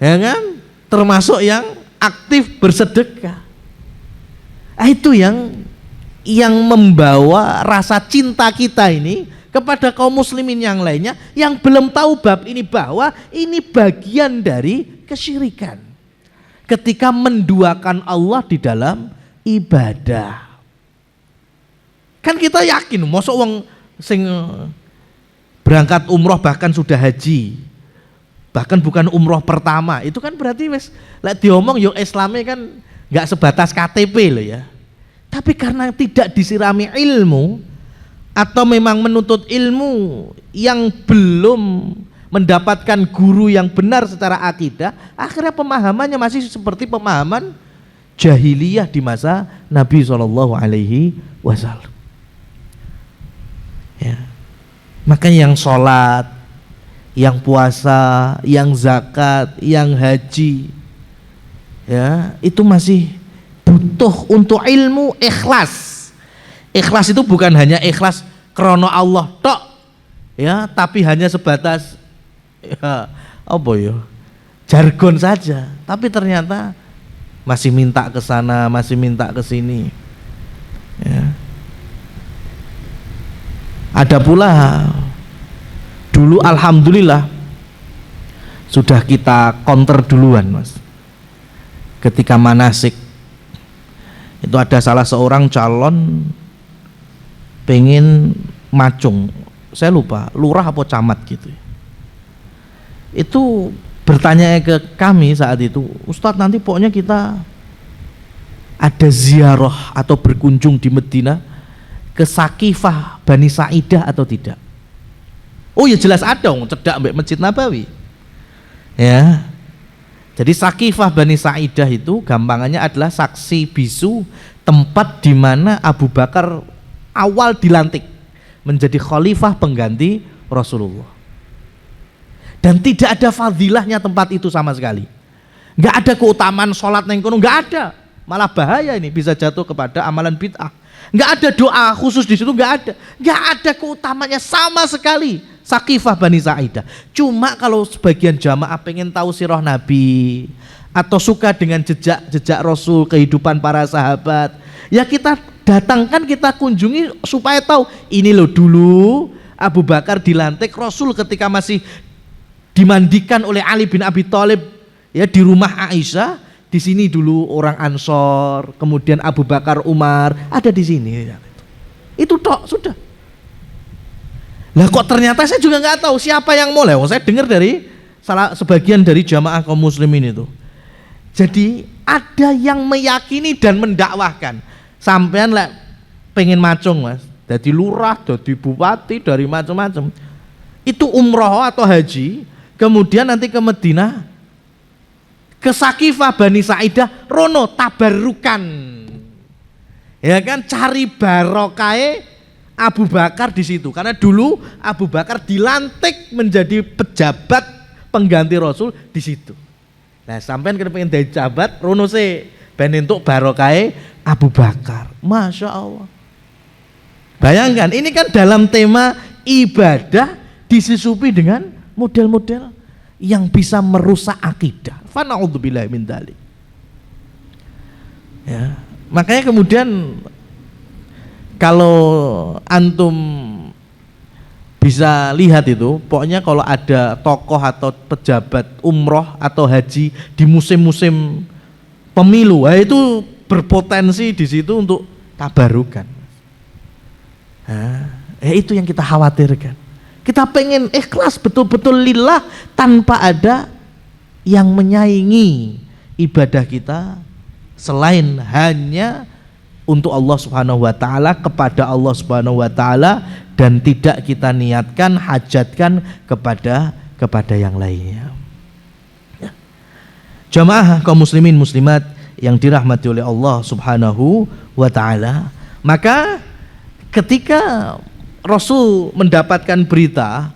ya kan? Termasuk yang aktif bersedekah. Itu yang membawa rasa cinta kita ini kepada kaum muslimin yang lainnya yang belum tahu bab ini, bahwa ini bagian dari kesyirikan ketika menduakan Allah di dalam ibadah. Kan kita yakin mosok wong sing berangkat umroh bahkan sudah haji, bahkan bukan umroh pertama, itu kan berarti wes lek diomong yo Islame kan nggak sebatas KTP loh ya. Tapi karena tidak disirami ilmu, atau memang menuntut ilmu yang belum mendapatkan guru yang benar secara akidah, akhirnya pemahamannya masih seperti pemahaman jahiliyah di masa Nabi SAW. Ya. Makanya yang sholat, yang puasa, yang zakat, yang haji, ya, itu masih butuh untuk ilmu ikhlas. Ikhlas itu bukan hanya ikhlas krono Allah tok, ya, tapi hanya sebatas ya, apa ya, jargon saja. Tapi ternyata masih minta ke sana, masih minta ke sini. Ada pula dulu alhamdulillah sudah kita counter duluan Mas. Ketika manasik itu ada salah seorang calon pengen macung, saya lupa lurah apa camat gitu. Itu bertanya ke kami saat itu, Ustadz nanti pokoknya kita ada ziarah atau berkunjung di Medina ke Sakifah Bani Sa'idah atau tidak? Oh ya jelas ada, cedak mbek Masjid Nabawi. Ya. Jadi Sakifah Bani Sa'idah itu gampangannya adalah saksi bisu, tempat di mana Abu Bakar awal dilantik menjadi khalifah pengganti Rasulullah. Dan tidak ada fadilahnya tempat itu sama sekali. Enggak ada keutamaan sholat neng kono, enggak ada. Malah bahaya ini, bisa jatuh kepada amalan bid'ah. Enggak ada doa khusus di situ, enggak ada keutamanya sama sekali. Sakifah Bani Sa'idah. Cuma kalau sebagian jamaah pengen tahu sirah Nabi atau suka dengan jejak Rasul, kehidupan para sahabat, ya kita datangkan, kita kunjungi supaya tahu ini loh dulu Abu Bakar dilantik Rasul ketika masih dimandikan oleh Ali bin Abi Thalib ya di rumah Aisyah. Di sini dulu orang Ansor, kemudian Abu Bakar, Umar ada di sini. Itu tok sudah. Lah kok ternyata saya juga nggak tahu siapa yang mulai. Saya dengar dari sebagian dari jamaah kaum muslimin itu. Jadi ada yang meyakini dan mendakwahkan. Sampean lah pengen macung Mas, jadi lurah, jadi bupati, dari macam-macam. Itu umroh atau haji, kemudian nanti ke Madinah, ke Sakifah Bani Sa'idah, rono tabarukan, ya kan, cari barokah Abu Bakar di situ, karena dulu Abu Bakar dilantik menjadi pejabat pengganti Rasul di situ. Nah, sampean kepengen dari jabat, rono se ben entuk barokah Abu Bakar, masya Allah. Bayangkan, ini kan dalam tema ibadah disusupi dengan model-model yang bisa merusak akidah. Fana'udzubillahi min dzalik. Ya, makanya kemudian kalau antum bisa lihat itu, pokoknya kalau ada tokoh atau pejabat umroh atau haji di musim-musim pemilu, itu berpotensi di situ untuk tabarukan. Nah, itu yang kita khawatirkan. Kita pengen ikhlas betul-betul lillah tanpa ada yang menyaingi ibadah kita selain hanya untuk Allah Subhanahu wa taala, kepada Allah Subhanahu wa taala, dan tidak kita niatkan, hajatkan kepada yang lainnya. Ya. Jamaah kaum muslimin muslimat yang dirahmati oleh Allah Subhanahu wa taala, maka ketika Rasul mendapatkan berita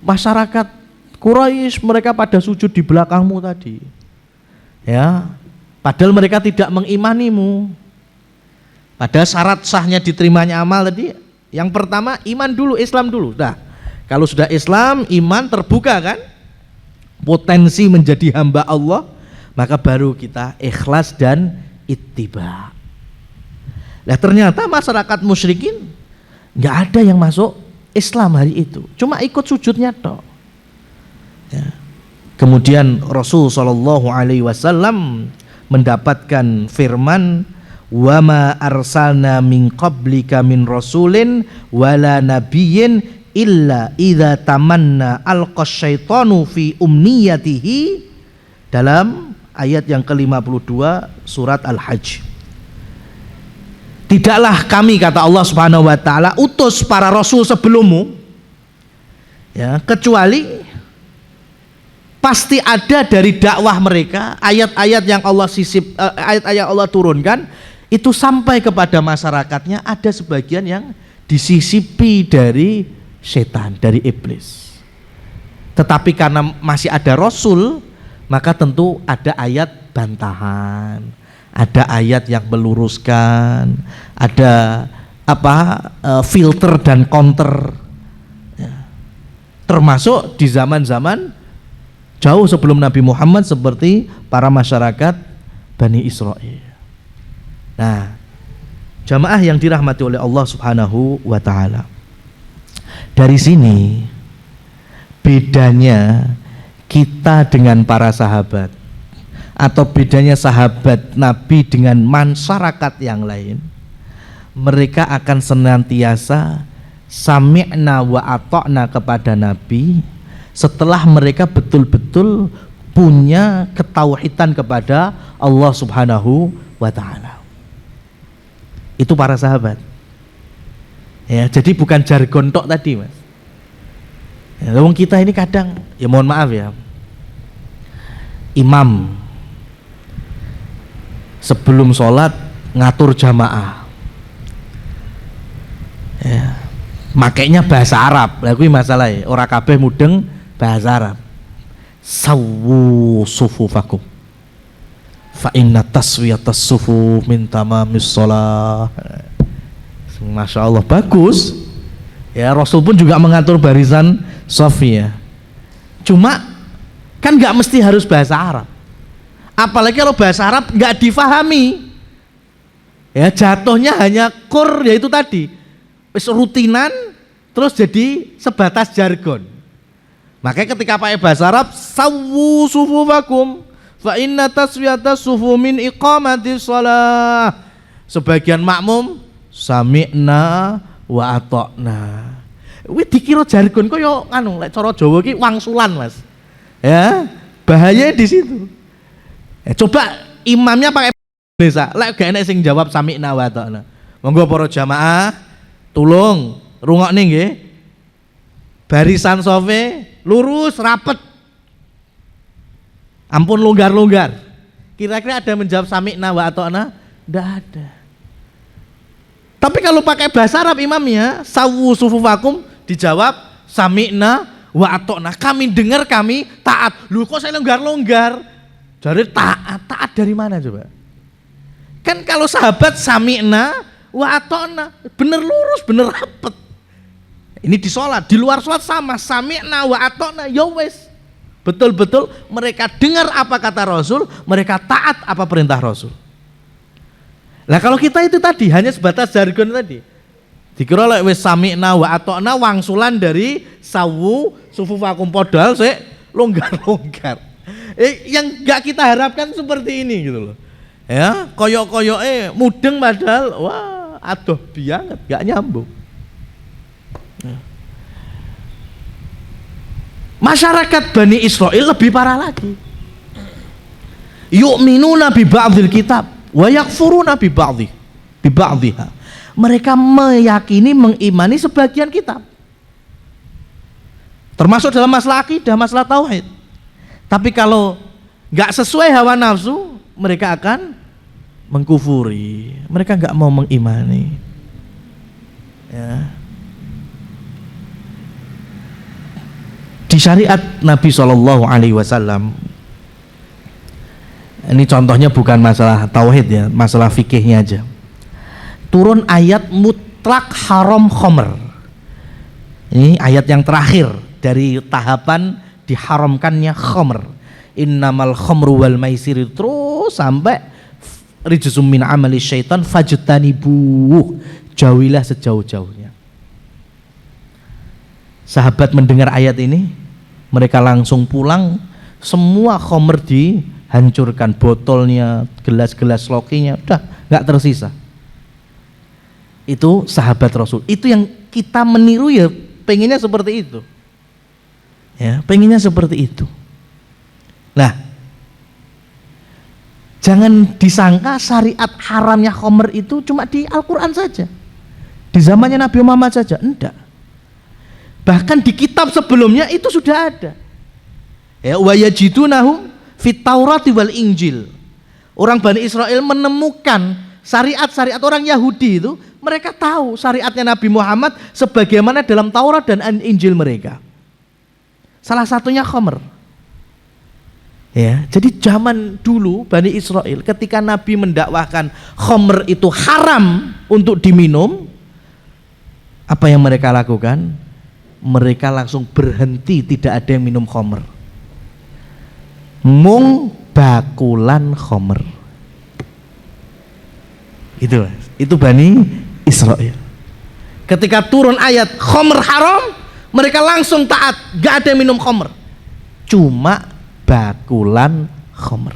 masyarakat Quraisy mereka pada sujud di belakangmu tadi, ya, padahal mereka tidak mengimanimu. Ada syarat sahnya diterimanya amal tadi, yang pertama iman dulu, Islam dulu. Nah, kalau sudah Islam, iman terbuka kan, potensi menjadi hamba Allah, maka baru kita ikhlas dan ittiba. Nah, ternyata masyarakat musyrikin nggak ada yang masuk Islam hari itu, cuma ikut sujudnya toh. Ya. Kemudian Rasul SAW mendapatkan firman, wa ma arsalna min qablika min rasulin wala nabiyyin illa idza tamanna alqa syaitanu fi umniyatihi, dalam ayat yang ke-52 surat Al-Hajj. Tidaklah kami, kata Allah Subhanahu wa taala, utus para rasul sebelummu, ya, kecuali pasti ada dari dakwah mereka ayat-ayat yang Allah ayat-ayat Allah turunkan itu sampai kepada masyarakatnya, ada sebagian yang disisipi dari setan, dari iblis. Tetapi karena masih ada rasul, maka tentu ada ayat bantahan, ada ayat yang meluruskan, ada filter dan counter, ya. Termasuk di zaman-zaman jauh sebelum Nabi Muhammad seperti para masyarakat Bani Israel. Nah, jamaah yang dirahmati oleh Allah Subhanahu wa taala, Dari sini bedanya kita dengan para sahabat, atau bedanya sahabat Nabi dengan masyarakat yang lain. Mereka akan senantiasa sami'na wa ata'na kepada Nabi setelah mereka betul-betul punya ketauhidan kepada Allah Subhanahu wa ta'ala. Itu para sahabat. Ya, jadi bukan jargon tok tadi, Mas. Ya, wong kita ini kadang, ya mohon maaf ya, imam sebelum sholat ngatur jamaah, ya, makainya bahasa Arab. Lah kuwi masalahe, ora kabeh mudeng bahasa Arab. Sawu sufufakum fa inna taswiyatas sufu min tamamis shalah. Masya Allah, bagus ya. Rasul pun juga mengatur barisan Sofia. Cuma kan nggak mesti harus bahasa Arab, apalagi kalau bahasa Arab nggak difahami, ya jatuhnya hanya kur, yaitu tadi wis rutinan terus jadi sebatas jargon. Makanya ketika pakai bahasa Arab, sawu sufufakum fa inna taswiyatas sufu min iqamatis shalah. Sebagian makmum sami'na wa ata'na. Wih dikira jargon kok yo anu lek cara Jawa ki wangsulan, Mas. Ya, bahaya di situ. Ya, coba imamnya pakai Indonesia, lek gak enek sing jawab sami'na wa ata'na. Monggo para jamaah tulung rungokne nggih. Barisan sofe lurus rapet. Ampun longgar-longgar. Kira-kira ada menjawab sami'na wa ata'na? Enggak ada. Tapi kalau pakai bahasa Arab imamnya sawu sufufakum, dijawab sami'na wa ata'na, kami dengar, kami taat. Lu kok saya longgar-longgar? Jadi taat dari mana coba? Kan kalau sahabat sami'na wa ata'na, bener lurus, bener rapet. Ini di sholat, di luar sholat sama, sami'na wa ata'na, ya wes. Betul-betul mereka dengar apa kata Rasul, mereka taat apa perintah Rasul. Lah kalau kita itu tadi hanya sebatas jargon tadi, dikira lek wis sami'na wa ata'na wangsulan dari sawu sufufakum, podal sik longgar-longgar. Yang enggak kita harapkan seperti ini gitu loh. Ya, koyok-koyoke mudeng padahal wah aduh banget, enggak nyambung. Ya. Masyarakat Bani Israel lebih parah lagi. Yu'minuna bi ba'dil kitab wa yakfuruna bi ba'dhiha. Mereka meyakini, mengimani sebagian kitab, termasuk dalam masalah akidah, masalah tauhid. Tapi kalau nggak sesuai hawa nafsu, mereka akan mengkufuri. Mereka nggak mau mengimani. Ya. Di syariat Nabi SAW, ini contohnya bukan masalah tauhid ya, masalah fikihnya aja. Turun ayat mutlak haram khomer. Ini ayat yang terakhir dari tahapan diharamkannya khomer. Innamal khomru wal maisir, terus sampai rijzum min amali syaitan fajtanibuh, jauhilah sejauh-jauhnya. Sahabat mendengar ayat ini, mereka langsung pulang, semua khomer dihancurkan, botolnya, gelas-gelas lokinya, udah nggak tersisa. Itu sahabat Rasul. Itu yang kita meniru ya, pengennya seperti itu. Ya, pengennya seperti itu. Nah, jangan disangka syariat haramnya khomer itu cuma di Al-Quran saja, di zamannya Nabi Muhammad saja, enggak. Bahkan di kitab sebelumnya itu sudah ada. Ya, wa yajidunahum fit Taurati wal Injil. Orang Bani Israel menemukan syariat-syariat orang Yahudi itu, mereka tahu syariatnya Nabi Muhammad sebagaimana dalam Taurat dan Injil mereka. Salah satunya khomer. Ya, jadi zaman dulu Bani Israel ketika Nabi mendakwahkan khomer itu haram untuk diminum, apa yang mereka lakukan? Mereka langsung berhenti, tidak ada yang minum khomer. Mung bakulan khomer. Itu Bani Israel. Ketika turun ayat khomer haram, Mereka langsung taat, gak ada minum khamr. Cuma bakulan khamr.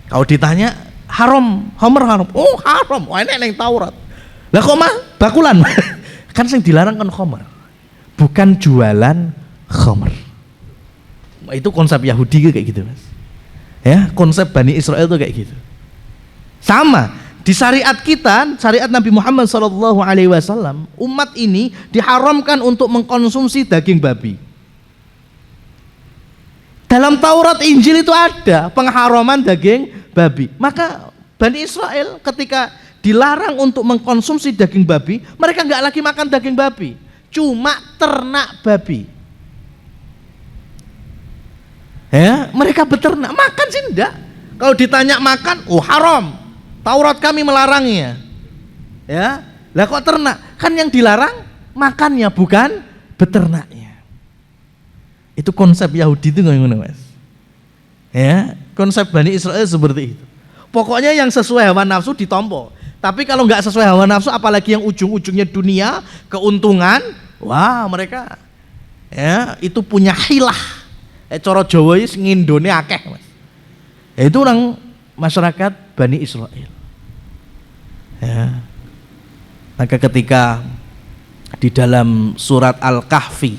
Kalau ditanya haram, khamr haram. Oh haram, wah ini yang Taurat. Lah kok mah bakulan? Kan yang dilarang kan khamr, bukan jualan khamr. Itu konsep Yahudi kayak gitu mas. Ya, konsep Bani Israel itu kayak gitu. Sama di syariat kita, syariat Nabi Muhammad SAW, umat ini diharamkan untuk mengkonsumsi daging babi. Dalam Taurat Injil itu ada pengharaman daging babi. Maka Bani Israel ketika dilarang untuk mengkonsumsi daging babi, mereka nggak lagi makan daging babi, cuma ternak babi. Ya, mereka beternak, makan sih enggak. Kalau ditanya makan, oh haram. Taurat kami melarangnya. Ya, lah kok ternak? Kan yang dilarang makannya bukan beternaknya. Itu konsep Yahudi itu ngono mas. Ya, konsep Bani Israel seperti itu. Pokoknya yang sesuai hawa nafsu ditompo. Tapi kalau nggak sesuai hawa nafsu, apalagi yang ujung-ujungnya dunia, keuntungan, wah mereka ya itu punya hilah. Coro Jawa is ngindone akeh mas. Ya, itu orang masyarakat Bani Israel. Ya. Maka ketika di dalam surat Al-Kahfi,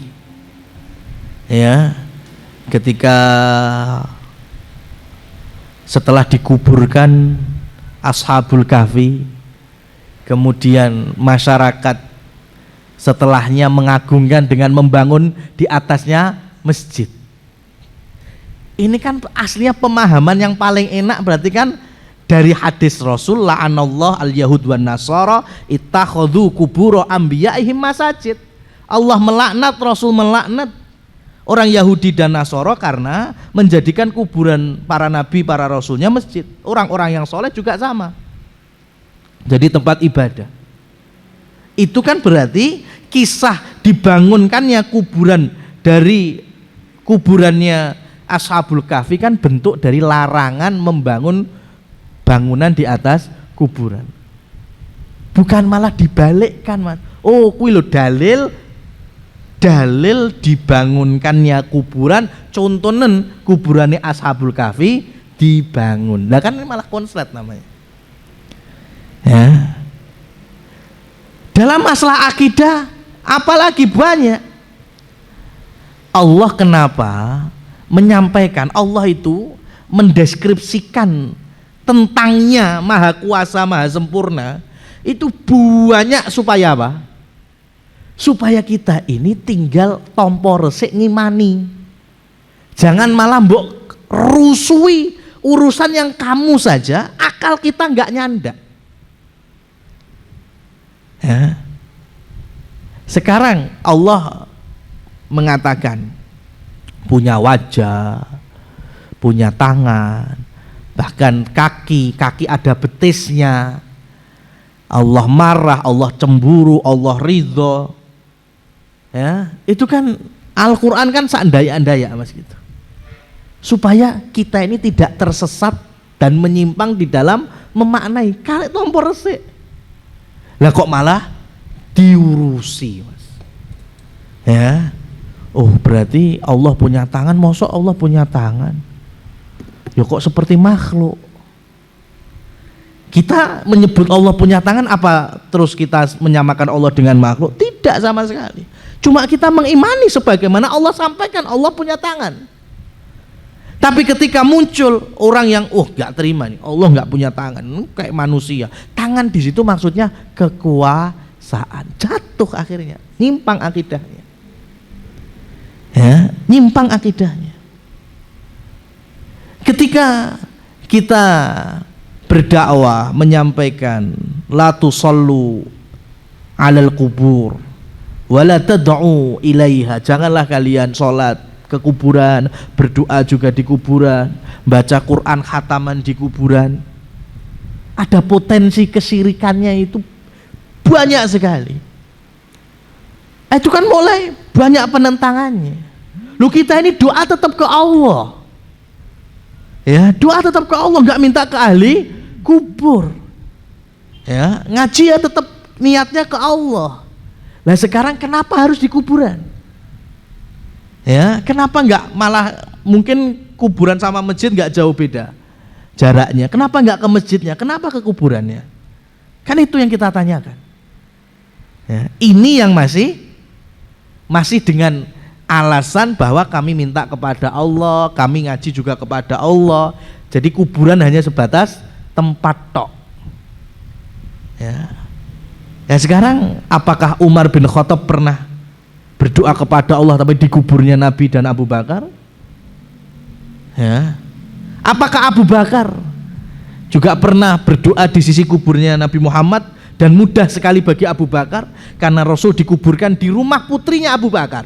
ya, ketika setelah dikuburkan Ashabul Kahfi, kemudian masyarakat setelahnya mengagungkan dengan membangun di atasnya masjid. Ini kan aslinya pemahaman yang paling enak, berarti kan dari hadis Rasul, la'anallah al-yahud wan nasara ittakhadhu kubura anbiya'ihim masajid. Allah melaknat, Rasul melaknat orang Yahudi dan Nasara karena menjadikan kuburan para nabi, para rasulnya masjid. Orang-orang yang soleh juga sama, jadi tempat ibadah. Itu kan berarti kisah dibangunkannya kuburan dari kuburannya Ashabul Kahfi kan bentuk dari larangan membangun bangunan di atas kuburan. Bukan malah dibalikkan mas. Oh kuwi lho dalil dibangunkannya kuburan, contohnya kuburannya Ashabul Kahfi dibangun. Nah kan ini malah konslet namanya. Ya. Dalam masalah akidah apalagi banyak. Allah kenapa menyampaikan, Allah itu mendeskripsikan tentangnya maha kuasa, maha sempurna itu banyak supaya apa? Supaya kita ini tinggal tompo resik ngimani. Jangan malah mbok rusui urusan yang kamu saja akal kita nggak nyanda. Ya. Sekarang Allah mengatakan punya wajah, punya tangan, bahkan kaki ada betisnya. Allah marah, Allah cemburu, Allah ridho. Ya, itu kan Al-Quran kan seandaya-andaya mas gitu. Supaya kita ini tidak tersesat dan menyimpang di dalam memaknai. Kali tompo resik. Lah kok malah diurusi mas. Ya. Oh berarti Allah punya tangan, mosok Allah punya tangan? Ya kok seperti makhluk. Kita menyebut Allah punya tangan, apa terus kita menyamakan Allah dengan makhluk? Tidak sama sekali. Cuma kita mengimani sebagaimana Allah sampaikan Allah punya tangan. Tapi ketika muncul orang yang gak terima nih, Allah gak punya tangan, kayak manusia. Tangan di situ maksudnya kekuasaan. Jatuh akhirnya, nyimpang akidahnya. Ya, nyimpang akidahnya. Ketika kita berdakwah menyampaikan la tusallu alal kubur wala tad'u ilaiha, janganlah kalian sholat ke kuburan, berdoa juga di kuburan, baca Quran khataman di kuburan. Ada potensi kesirikannya itu banyak sekali. Itu kan mulai banyak penentangannya. Lu kita ini doa tetap ke Allah. Ya, doa tetap ke Allah, nggak minta ke ahli kubur. Ya, ngaji ya tetap niatnya ke Allah. Lah sekarang kenapa harus di kuburan? Ya, kenapa enggak malah mungkin kuburan sama masjid enggak jauh beda jaraknya? Kenapa enggak ke masjidnya? Kenapa ke kuburannya? Kan itu yang kita tanyakan. Ya, ini yang masih dengan alasan bahwa kami minta kepada Allah, kami ngaji juga kepada Allah. Jadi kuburan hanya sebatas tempat tok. Ya. Ya sekarang apakah Umar bin Khattab pernah berdoa kepada Allah tapi di kuburnya Nabi dan Abu Bakar? Ya. Apakah Abu Bakar juga pernah berdoa di sisi kuburnya Nabi Muhammad? Dan mudah sekali bagi Abu Bakar karena Rasul dikuburkan di rumah putrinya Abu Bakar.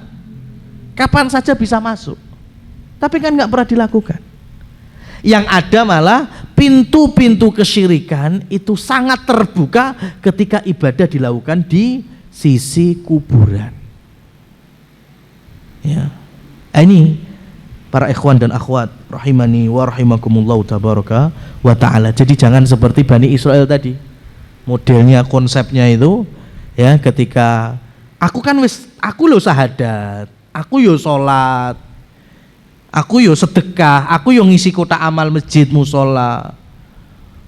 Kapan saja bisa masuk. Tapi kan nggak pernah dilakukan. Yang ada malah pintu-pintu kesyirikan itu sangat terbuka ketika ibadah dilakukan di sisi kuburan. Ya. Ini para ikhwan dan akhwat rahimani wa rahimakumullah tabaraka wa ta'ala. Jadi jangan seperti Bani Israel tadi. Modelnya, konsepnya itu ya, ketika aku lo syahadat, aku yo sholat, aku yo sedekah, aku yo ngisi kotak amal masjid musola.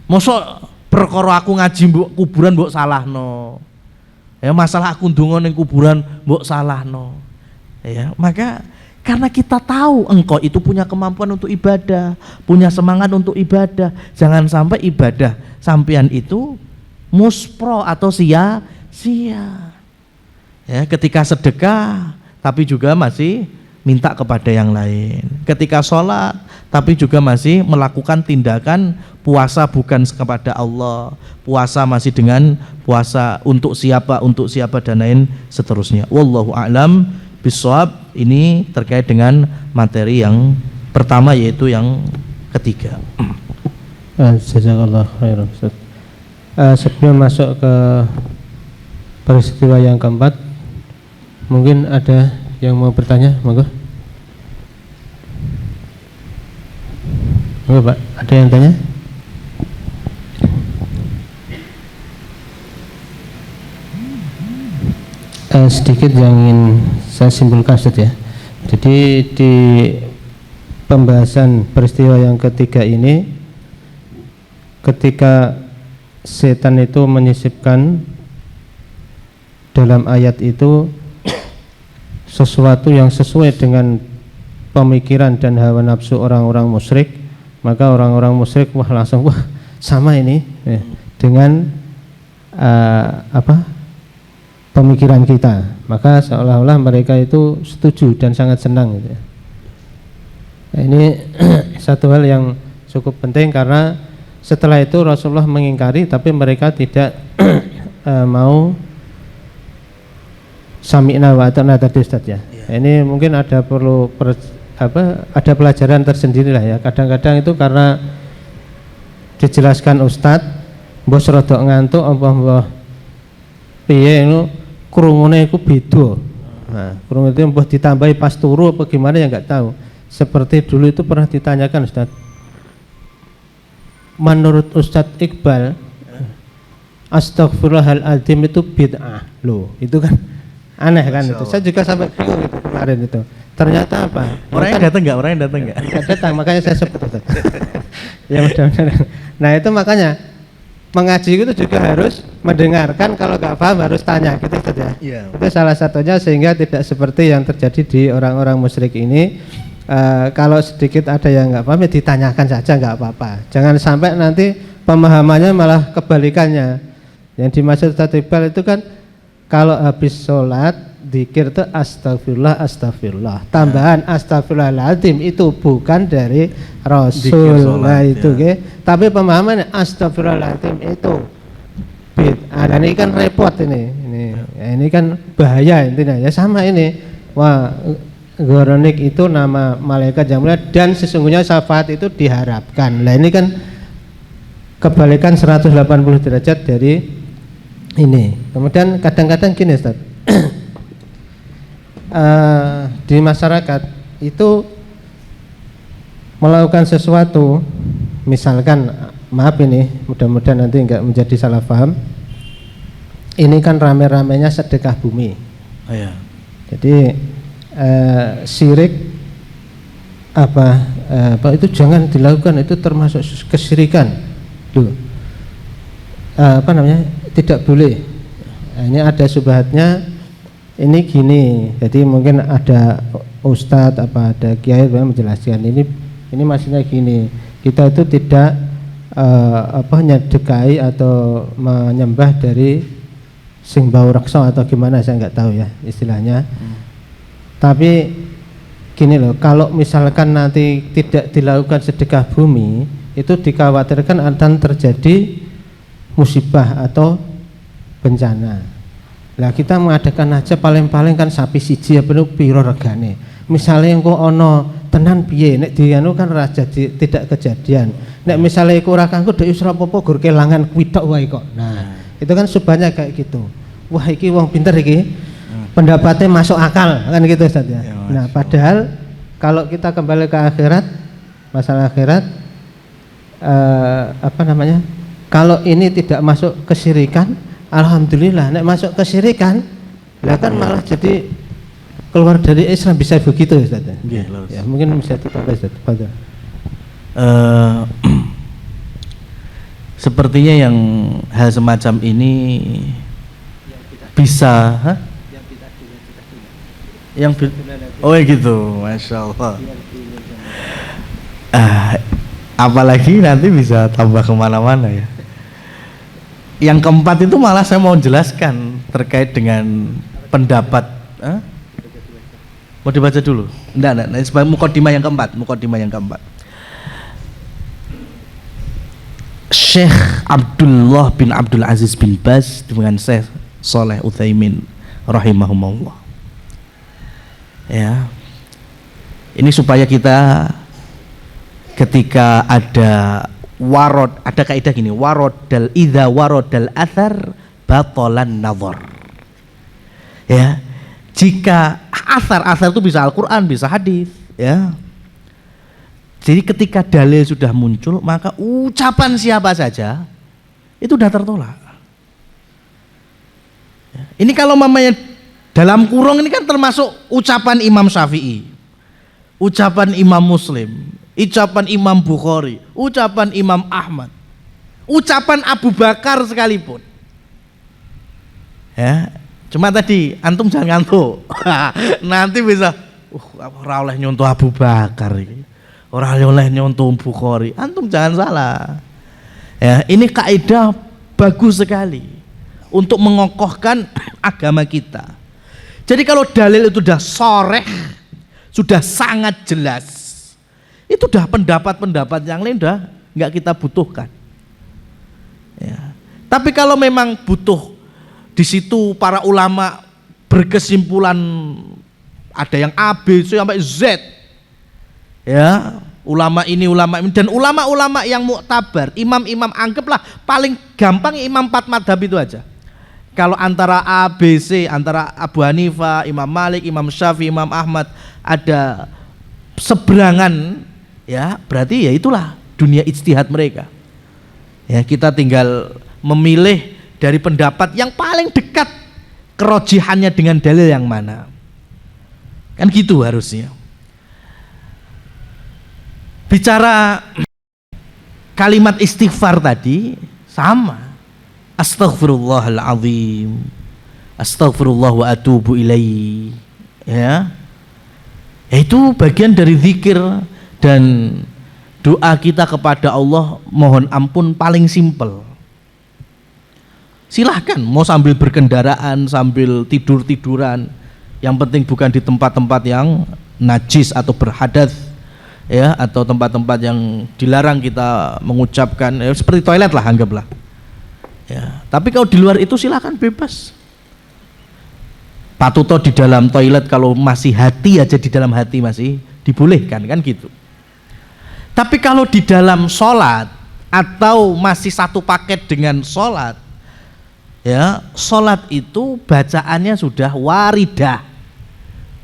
Mosok perkara aku ngaji mbok kuburan mbok salahno. Ya masalah aku ndonga ning kuburan mbok salahno. Ya, maka karena kita tahu engkau itu punya kemampuan untuk ibadah, punya semangat untuk ibadah, jangan sampai ibadah sampean itu muspro atau sia-sia. Ya, ketika sedekah tapi juga masih minta kepada yang lain. Ketika sholat tapi juga masih melakukan tindakan puasa bukan kepada Allah. Puasa masih dengan puasa untuk siapa dan lain seterusnya. Wallahu a'lam bishawab. Ini terkait dengan materi yang pertama yaitu yang ketiga. Jazakallah khairan Ustaz. Sebelum masuk ke peristiwa yang keempat, mungkin ada yang mau bertanya, monggo. Monggo Pak, ada yang tanya? Sedikit yang ingin saya simpulkan Ustaz ya. Jadi di pembahasan peristiwa yang ketiga ini, ketika setan itu menyisipkan dalam ayat itu sesuatu yang sesuai dengan pemikiran dan hawa nafsu orang-orang musyrik, maka orang-orang musyrik langsung sama ini dengan pemikiran kita, maka seolah-olah mereka itu setuju dan sangat senang gitu ya. Nah, ini satu hal yang cukup penting karena setelah itu Rasulullah mengingkari tapi mereka tidak mau sami'na wa ata'na tadi Ustaz ya. Ini mungkin ada ada pelajaran tersendiri lah ya. Kadang-kadang itu karena dijelaskan Ustaz mbok rada ngantuk apa mbah piye ngono krungune iku beda. Nah, krungu itu mbah ditambahi pas turu apa gimana ya enggak tahu. Seperti dulu itu pernah ditanyakan Ustaz. Menurut Ustadz Iqbal, astaghfirullahaladzim itu bid'ah. Loh, itu kan aneh kan itu. Saya juga sampai bingung itu kemarin itu. Ternyata apa? Orangnya datang enggak? Orangnya datang enggak? Enggak datang, makanya saya sebut itu. Ya mudah-mudahan. Nah, itu makanya mengaji itu juga harus mendengarkan, kalau enggak paham harus tanya gitu saja. Ya. Itu salah satunya sehingga tidak seperti yang terjadi di orang-orang musyrik ini. Kalau sedikit ada yang nggak paham ya ditanyakan saja, nggak apa-apa. Jangan sampai nanti pemahamannya malah kebalikannya. Yang dimaksud Ustaz Iqbal itu kan kalau habis sholat zikir itu astagfirullah. Tambahan astagfirullahaladzim itu bukan dari Rasul. Nah itu ya. Tapi pemahamannya astagfirullahaladzim itu bid'ah. Ini kan repot ini. Ini kan bahaya intinya ya, sama ini. Wah, Goronik itu nama malaikat yang mulia dan sesungguhnya syafaat itu diharapkan. Nah ini kan kebalikan 180 derajat dari ini. Kemudian kadang-kadang gini Ustaz, di masyarakat itu melakukan sesuatu, misalkan maaf ini mudah-mudahan nanti enggak menjadi salah paham, ini kan rame-ramenya sedekah bumi. Oh, ya. Jadi syirik apa itu jangan dilakukan, itu termasuk kesyirikan. Loh. Apa namanya? Tidak boleh. Nah, ini ada subhatnya. Ini gini. Jadi mungkin ada ustadz apa ada kiai yang menjelaskan ini maksudnya gini. Kita itu tidak nyedekai atau menyembah dari sing bau raksa atau gimana, saya nggak tahu ya istilahnya. Tapi gini loh, kalau misalkan nanti tidak dilakukan sedekah bumi, itu dikhawatirkan akan terjadi musibah atau bencana. Lah kita mengadakan aja paling-paling kan sapi siji apa piro regane. Misalnya engko ono tenan piye nek dianu kan raja tidak kejadian. Nek misalnya iku ora kanggo dhek wis ora apa-apa gur kelangan kuwi tok wae kok. Nah, itu kan subhannya kayak gitu. Wah iki wong pinter iki. Pendapatnya masuk akal kan gitu Ustaz ya. Nah, padahal kalau kita kembali ke akhirat, masalah akhirat apa namanya? Kalau ini tidak masuk kesyirikan, alhamdulillah. Nek masuk kesyirikan, lah kan malah jadi keluar dari Islam, bisa begitu Ustaz. Ya, mungkin bisa ditambah Ustaz. Sepertinya yang hal semacam ini bisa, oh ya gitu, masya Allah. Apalagi nanti bisa tambah kemana-mana ya. Yang keempat itu malah saya mau jelaskan terkait dengan pendapat. Mau dibaca dulu? Enggak. Mukadimah yang keempat. Syekh Abdullah bin Abdul Aziz bin Baz dengan Syekh Shalih Utsaimin rahimahumullah. Ya. Ini supaya kita ketika ada warod, ada kaidah gini, idza waradal athar batalan nazar. Ya. Jika asar itu bisa Al-Qur'an, bisa hadis, ya. Jadi ketika dalil sudah muncul, maka ucapan siapa saja itu sudah tertolak. Ya. Ini kalau mamanya dalam kurung ini kan termasuk ucapan Imam Syafi'i, ucapan Imam Muslim, ucapan Imam Bukhari, ucapan Imam Ahmad, ucapan Abu Bakar sekalipun. Ya, cuma tadi antum jangan ngantuk. Nanti bisa ora oleh nyontoh Abu Bakar iki. Ora oleh nyontoh Bukhari. Antum jangan salah. Ya, ini kaidah bagus sekali untuk mengokohkan agama kita. Jadi kalau dalil itu sudah soreh, sudah sangat jelas, itu udah pendapat-pendapat yang lain udah nggak kita butuhkan. Ya. Tapi kalau memang butuh, di situ para ulama berkesimpulan ada yang A, B, C sampai Z, ya, ulama ini dan ulama-ulama yang muktabar, imam-imam, anggaplah paling gampang imam 4 madhab itu aja. Kalau antara A, B, C, antara Abu Hanifah, Imam Malik, Imam Syafi'i, Imam Ahmad ada seberangan, ya berarti ya itulah dunia ijtihad mereka. Ya, kita tinggal memilih dari pendapat yang paling dekat kerojihannya dengan dalil yang mana. Kan gitu harusnya. Bicara kalimat istighfar tadi sama. Astaghfirullahaladzim, astaghfirullah wa atubu ilaihi, ya. Itu bagian dari zikir dan doa kita kepada Allah mohon ampun paling simpel. Silahkan mau sambil berkendaraan, sambil tidur-tiduran, yang penting bukan di tempat-tempat yang najis atau berhadas, ya, atau tempat-tempat yang dilarang kita mengucapkan, ya, seperti toilet lah anggaplah. Ya, tapi kalau di luar itu silakan bebas. Patuto di dalam toilet kalau masih hati aja, di dalam hati masih dibolehkan kan gitu. Tapi kalau di dalam sholat atau masih satu paket dengan sholat, ya, sholat itu bacaannya sudah waridah,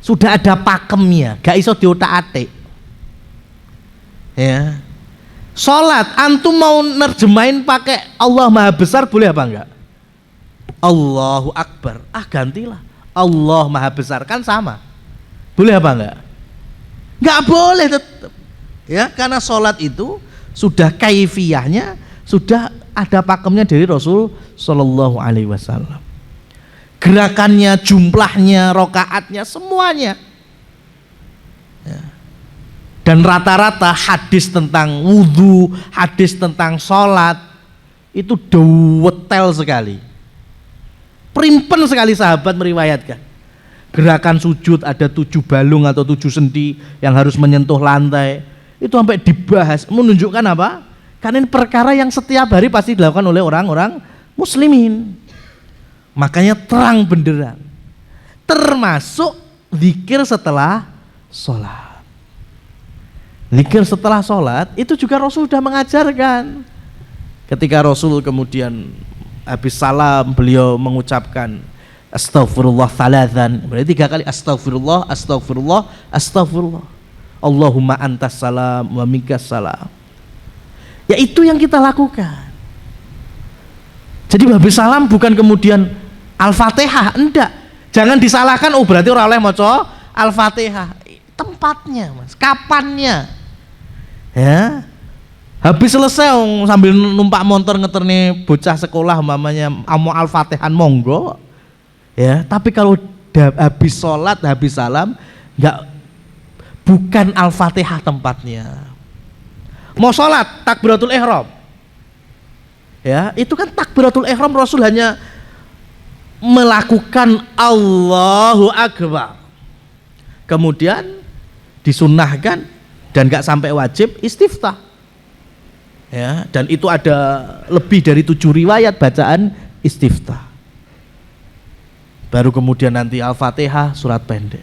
sudah ada pakemnya, gak iso diotak-atik. Ya. Sholat, antum mau nerjemahin pakai Allah Maha Besar boleh apa enggak? Allahu Akbar, gantilah Allah Maha Besar, kan sama. Boleh apa enggak? Enggak boleh tetap. Ya, karena sholat itu sudah kaifiyahnya, sudah ada pakemnya dari Rasul Shallallahu Alaihi Wasallam. Gerakannya, jumlahnya, rokaatnya, semuanya. Ya. Dan rata-rata hadis tentang wudhu, hadis tentang sholat itu detail sekali. Primpen sekali sahabat meriwayatkan. Gerakan sujud ada 7 balung atau 7 sendi yang harus menyentuh lantai. Itu sampai dibahas, menunjukkan apa? Karena ini perkara yang setiap hari pasti dilakukan oleh orang-orang muslimin. Makanya terang benderang. Termasuk zikir setelah sholat. Zikir setelah sholat itu juga Rasul sudah mengajarkan. Ketika Rasul kemudian habis salam, beliau mengucapkan astaghfirullah thalathan, berarti 3 kali astaghfirullah, astaghfirullah, astaghfirullah. Allahumma antas salam wa minkas salam. Ya itu yang kita lakukan. Jadi habis salam bukan kemudian Al-Fatihah, enggak. Jangan disalahkan, oh berarti orang oleh maca Al-Fatihah. Tempatnya, Mas, kapannya. Ya. Habis selesai sambil numpak motor ngeterne bocah sekolah mamanya mau Al-Fatihan monggo. Ya, tapi kalau habis sholat, habis salam enggak, bukan Al-Fatihah tempatnya. Mau sholat takbiratul ihram. Ya, itu kan takbiratul ihram Rasul hanya melakukan Allahu Akbar. Kemudian disunnahkan dan enggak sampai wajib istiftah. Ya, dan itu ada lebih dari 7 riwayat bacaan istiftah. Baru kemudian nanti Al-Fatihah surat pendek.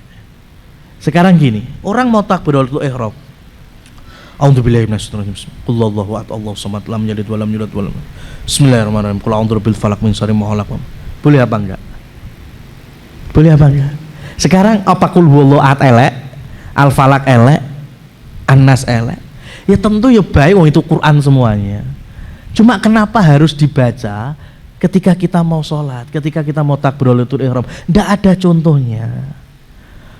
Sekarang gini, orang mau takbiratul ihram. A'udzubillahi minasyaitonir rajim. Qul huwallahu ahad, Allahu samad, lam yalid wa lam yulad wa lam. Bismillahirrahmanirrahim. Qul a'udzu birabbil falaq min syarri ma khalaq. Boleh apa enggak? Boleh apa enggak? Sekarang apa qul huwallahu ahad elek, Al-Falaq elek, An-Nas elek? Ya tentu ya baik, wong itu Quran semuanya. Cuma kenapa harus dibaca ketika kita mau sholat, ketika kita mau takbiratul ihram? Tidak ada contohnya.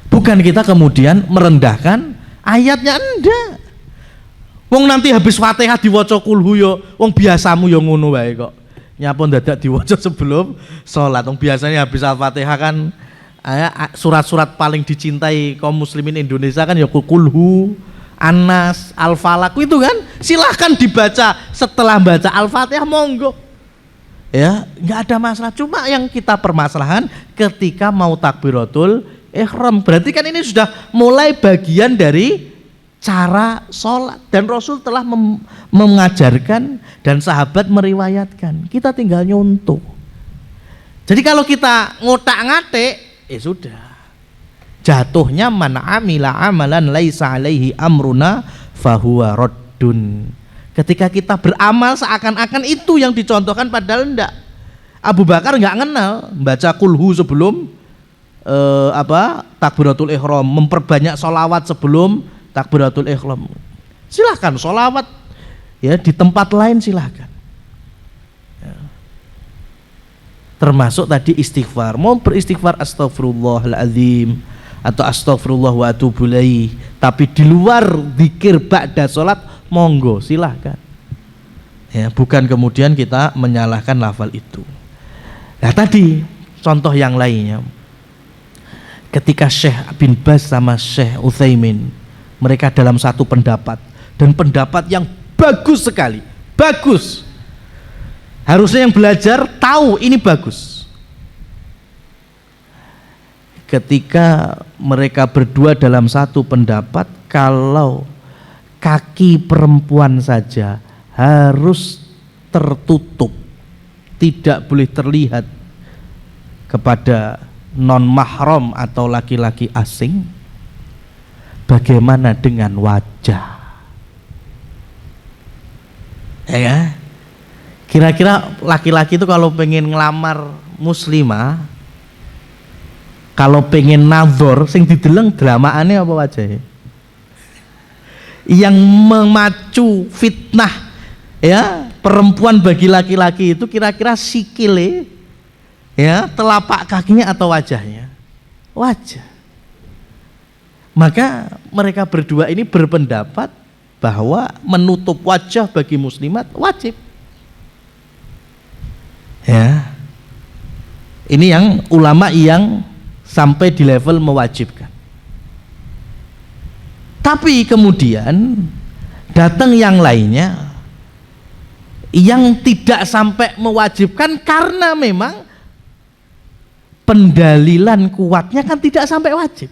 Bukan kita kemudian merendahkan ayatnya, enggak. Wong nanti habis Fatihah diwaca kulhu yo, wong biasamu yo ngono wae kok. Nyapa dadak diwaca sebelum sholat. Wong biasanya habis Al-Fatihah kan surat-surat paling dicintai kaum muslimin Indonesia kan ya kulhu, An-Nas, Al-Falaq itu kan, silahkan dibaca setelah baca Al-Fatihah monggo. Ya, nggak ada masalah. Cuma yang kita permasalahan ketika mau takbiratul ihram, berarti kan ini sudah mulai bagian dari cara sholat, dan Rasul telah mengajarkan dan sahabat meriwayatkan. Kita tinggal nyontoh. Jadi kalau kita ngotak-ngatik, sudah. Jatuhnya man amila amalan laisa alaihi amruna fahuwa raddun. Ketika kita beramal seakan-akan itu yang dicontohkan, padahal enggak. Abu Bakar enggak kenal baca kulhu sebelum takbiratul ihram, memperbanyak sholawat sebelum takbiratul ihram. Silahkan sholawat ya di tempat lain, silahkan ya. Termasuk tadi istighfar, mau beristighfar astaghfirullahaladzim atau astaghfirullah wa atubu ilaih, tapi di luar zikir ba'da sholat monggo silahkan ya, bukan kemudian kita menyalahkan lafal itu. Nah tadi contoh yang lainnya, ketika Syekh bin Baz sama Syekh Utsaimin, mereka dalam satu pendapat, dan pendapat yang bagus sekali, bagus. Harusnya yang belajar tahu ini bagus. Ketika mereka berdua dalam satu pendapat, kalau kaki perempuan saja harus tertutup, tidak boleh terlihat kepada non mahram atau laki-laki asing, bagaimana dengan wajah? Ya, kira-kira laki-laki itu kalau pengen ngelamar muslimah, kalau pengen nazar, sing dideleng dramaane apa wajahnya? Yang memacu fitnah ya perempuan bagi laki-laki itu kira-kira sikile Ya, telapak kakinya atau wajahnya? Wajah. Maka mereka berdua ini berpendapat bahwa menutup wajah bagi muslimat wajib. Ya. Ini yang ulama yang sampai di level mewajibkan. Tapi kemudian datang yang lainnya yang tidak sampai mewajibkan karena memang pendalilan kuatnya kan tidak sampai wajib.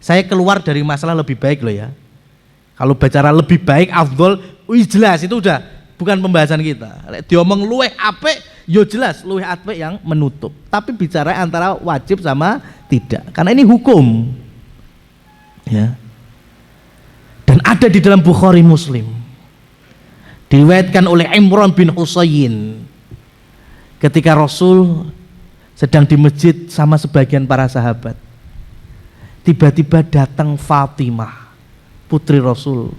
Saya keluar dari masalah lebih baik loh ya. Kalau bicara lebih baik, afdol, jelas itu udah bukan pembahasan kita. Diomong luweh apik, yo jelas luweh apik yang menutup. Tapi bicara antara wajib sama tidak. Karena ini hukum. Ya. Dan ada di dalam Bukhari Muslim. Diriwayatkan oleh Imran bin Husayn. Ketika Rasul sedang di masjid sama sebagian para sahabat, tiba-tiba datang Fatimah, putri Rasul.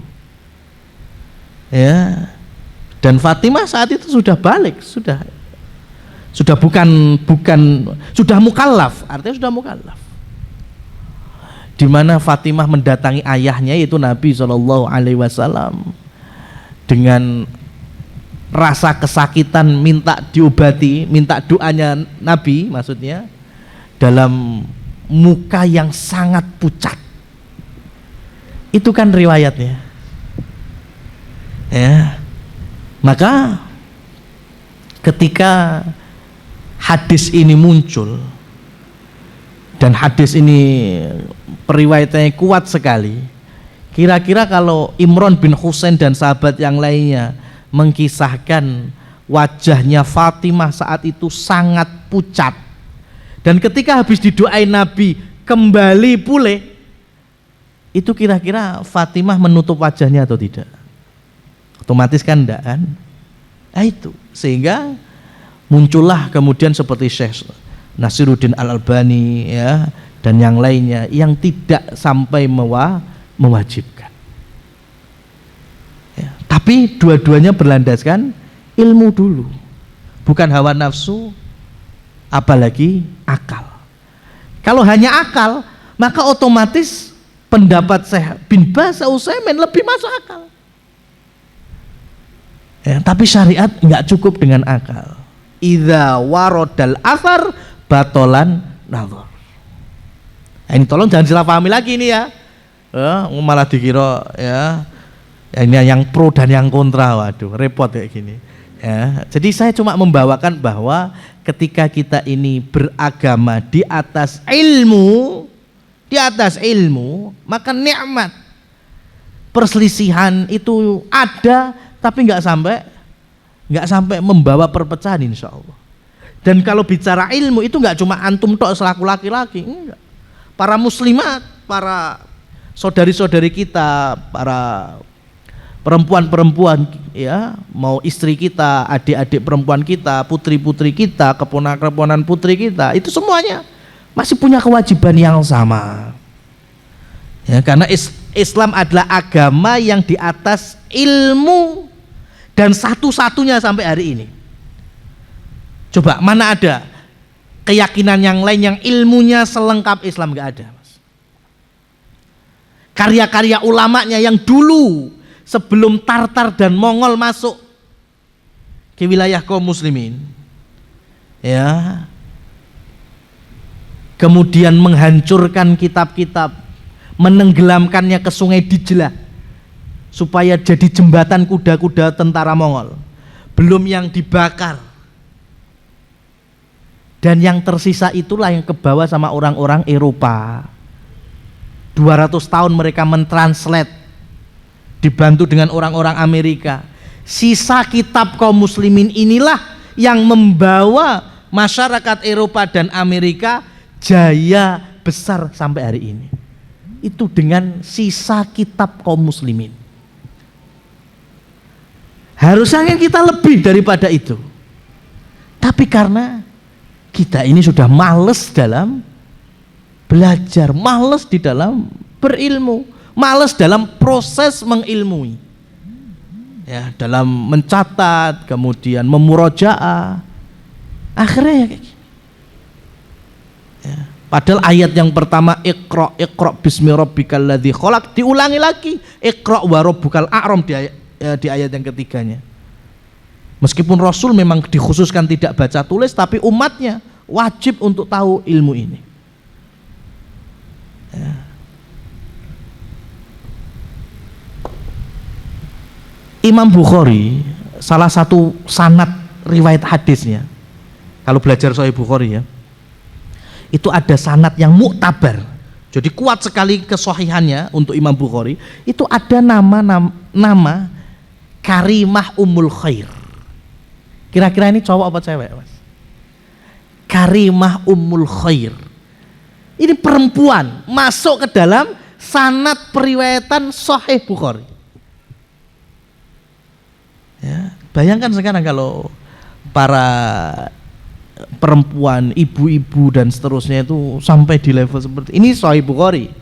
Ya. Dan Fatimah saat itu sudah balik, sudah bukan sudah mukallaf, artinya sudah mukallaf. Di mana Fatimah mendatangi ayahnya yaitu Nabi SAW dengan rasa kesakitan, minta diobati, minta doanya Nabi, maksudnya dalam muka yang sangat pucat. Itu kan riwayatnya. Ya. Maka ketika hadis ini muncul dan hadis ini periwayatannya kuat sekali, kira-kira kalau Imran bin Husain dan sahabat yang lainnya mengkisahkan wajahnya Fatimah saat itu sangat pucat, dan ketika habis didoain Nabi kembali pulih, itu kira-kira Fatimah menutup wajahnya atau tidak? Otomatis kan enggak kan? Nah itu, sehingga muncullah kemudian seperti Syekh Nasiruddin Al-Albani ya, dan yang lainnya yang tidak sampai mewajibkan. Ya, tapi dua-duanya berlandaskan ilmu dulu, bukan hawa nafsu, apalagi akal. Kalau hanya akal, maka otomatis pendapat Syekh bin Baz Utsaimin lebih masuk akal. Ya, tapi syariat nggak cukup dengan akal. Idza waradal athar batolan nazar. Nah, ini tolong jangan salah pahami lagi ini ya. Malah dikira ya ini yang pro dan yang kontra, waduh repot kayak gini. Ya, jadi saya cuma membawakan bahwa ketika kita ini beragama di atas ilmu, maka nikmat. Perselisihan itu ada, tapi nggak sampai membawa perpecahan insya Allah. Dan kalau bicara ilmu itu nggak cuma antum tok selaku laki-laki, enggak. Para muslimat, para saudari-saudari kita, para perempuan-perempuan ya, mau istri kita, adik-adik perempuan kita, putri-putri kita, keponakan-keponakan putri kita, itu semuanya masih punya kewajiban yang sama. Ya, karena Islam adalah agama yang di atas ilmu dan satu-satunya sampai hari ini. Coba mana ada keyakinan yang lain yang ilmunya selengkap Islam? Nggak ada, Mas. Karya-karya ulamanya yang dulu sebelum Tartar dan Mongol masuk ke wilayah kaum muslimin, ya, kemudian menghancurkan kitab-kitab, menenggelamkannya ke sungai Dijlah supaya jadi jembatan kuda-kuda tentara Mongol, belum yang dibakar, dan yang tersisa itulah yang kebawa sama orang-orang Eropa. 200 tahun mereka mentranslate dibantu dengan orang-orang Amerika. Sisa kitab kaum muslimin inilah yang membawa masyarakat Eropa dan Amerika jaya besar sampai hari ini. Itu dengan sisa kitab kaum muslimin. Harusnya kita lebih daripada itu, tapi karena kita ini sudah males dalam belajar, males di dalam berilmu, males dalam proses mengilmui, ya, dalam mencatat, kemudian memurojaah, akhirnya ya, Ya. Padahal ayat yang pertama Iqra bismi rabbikal ladzi khalaq diulangi lagi Iqra wa rabbukal a'ram di ayat yang ketiganya. Meskipun Rasul memang dikhususkan tidak baca tulis, tapi umatnya wajib untuk tahu ilmu ini. Ya. Imam Bukhari, salah satu sanad riwayat hadisnya, kalau belajar Sahih Bukhari ya, itu ada sanad yang muktabar, jadi kuat sekali kesahihannya untuk Imam Bukhari. Itu ada nama Karimah Ummul Khair. Kira-kira ini cowok apa cewek, Mas? Karimah Ummul Khair. Ini perempuan masuk ke dalam sanad periwayatan Sahih Bukhari. Ya, bayangkan sekarang kalau para perempuan, ibu-ibu dan seterusnya itu sampai di level seperti ini. Sahih Bukhari,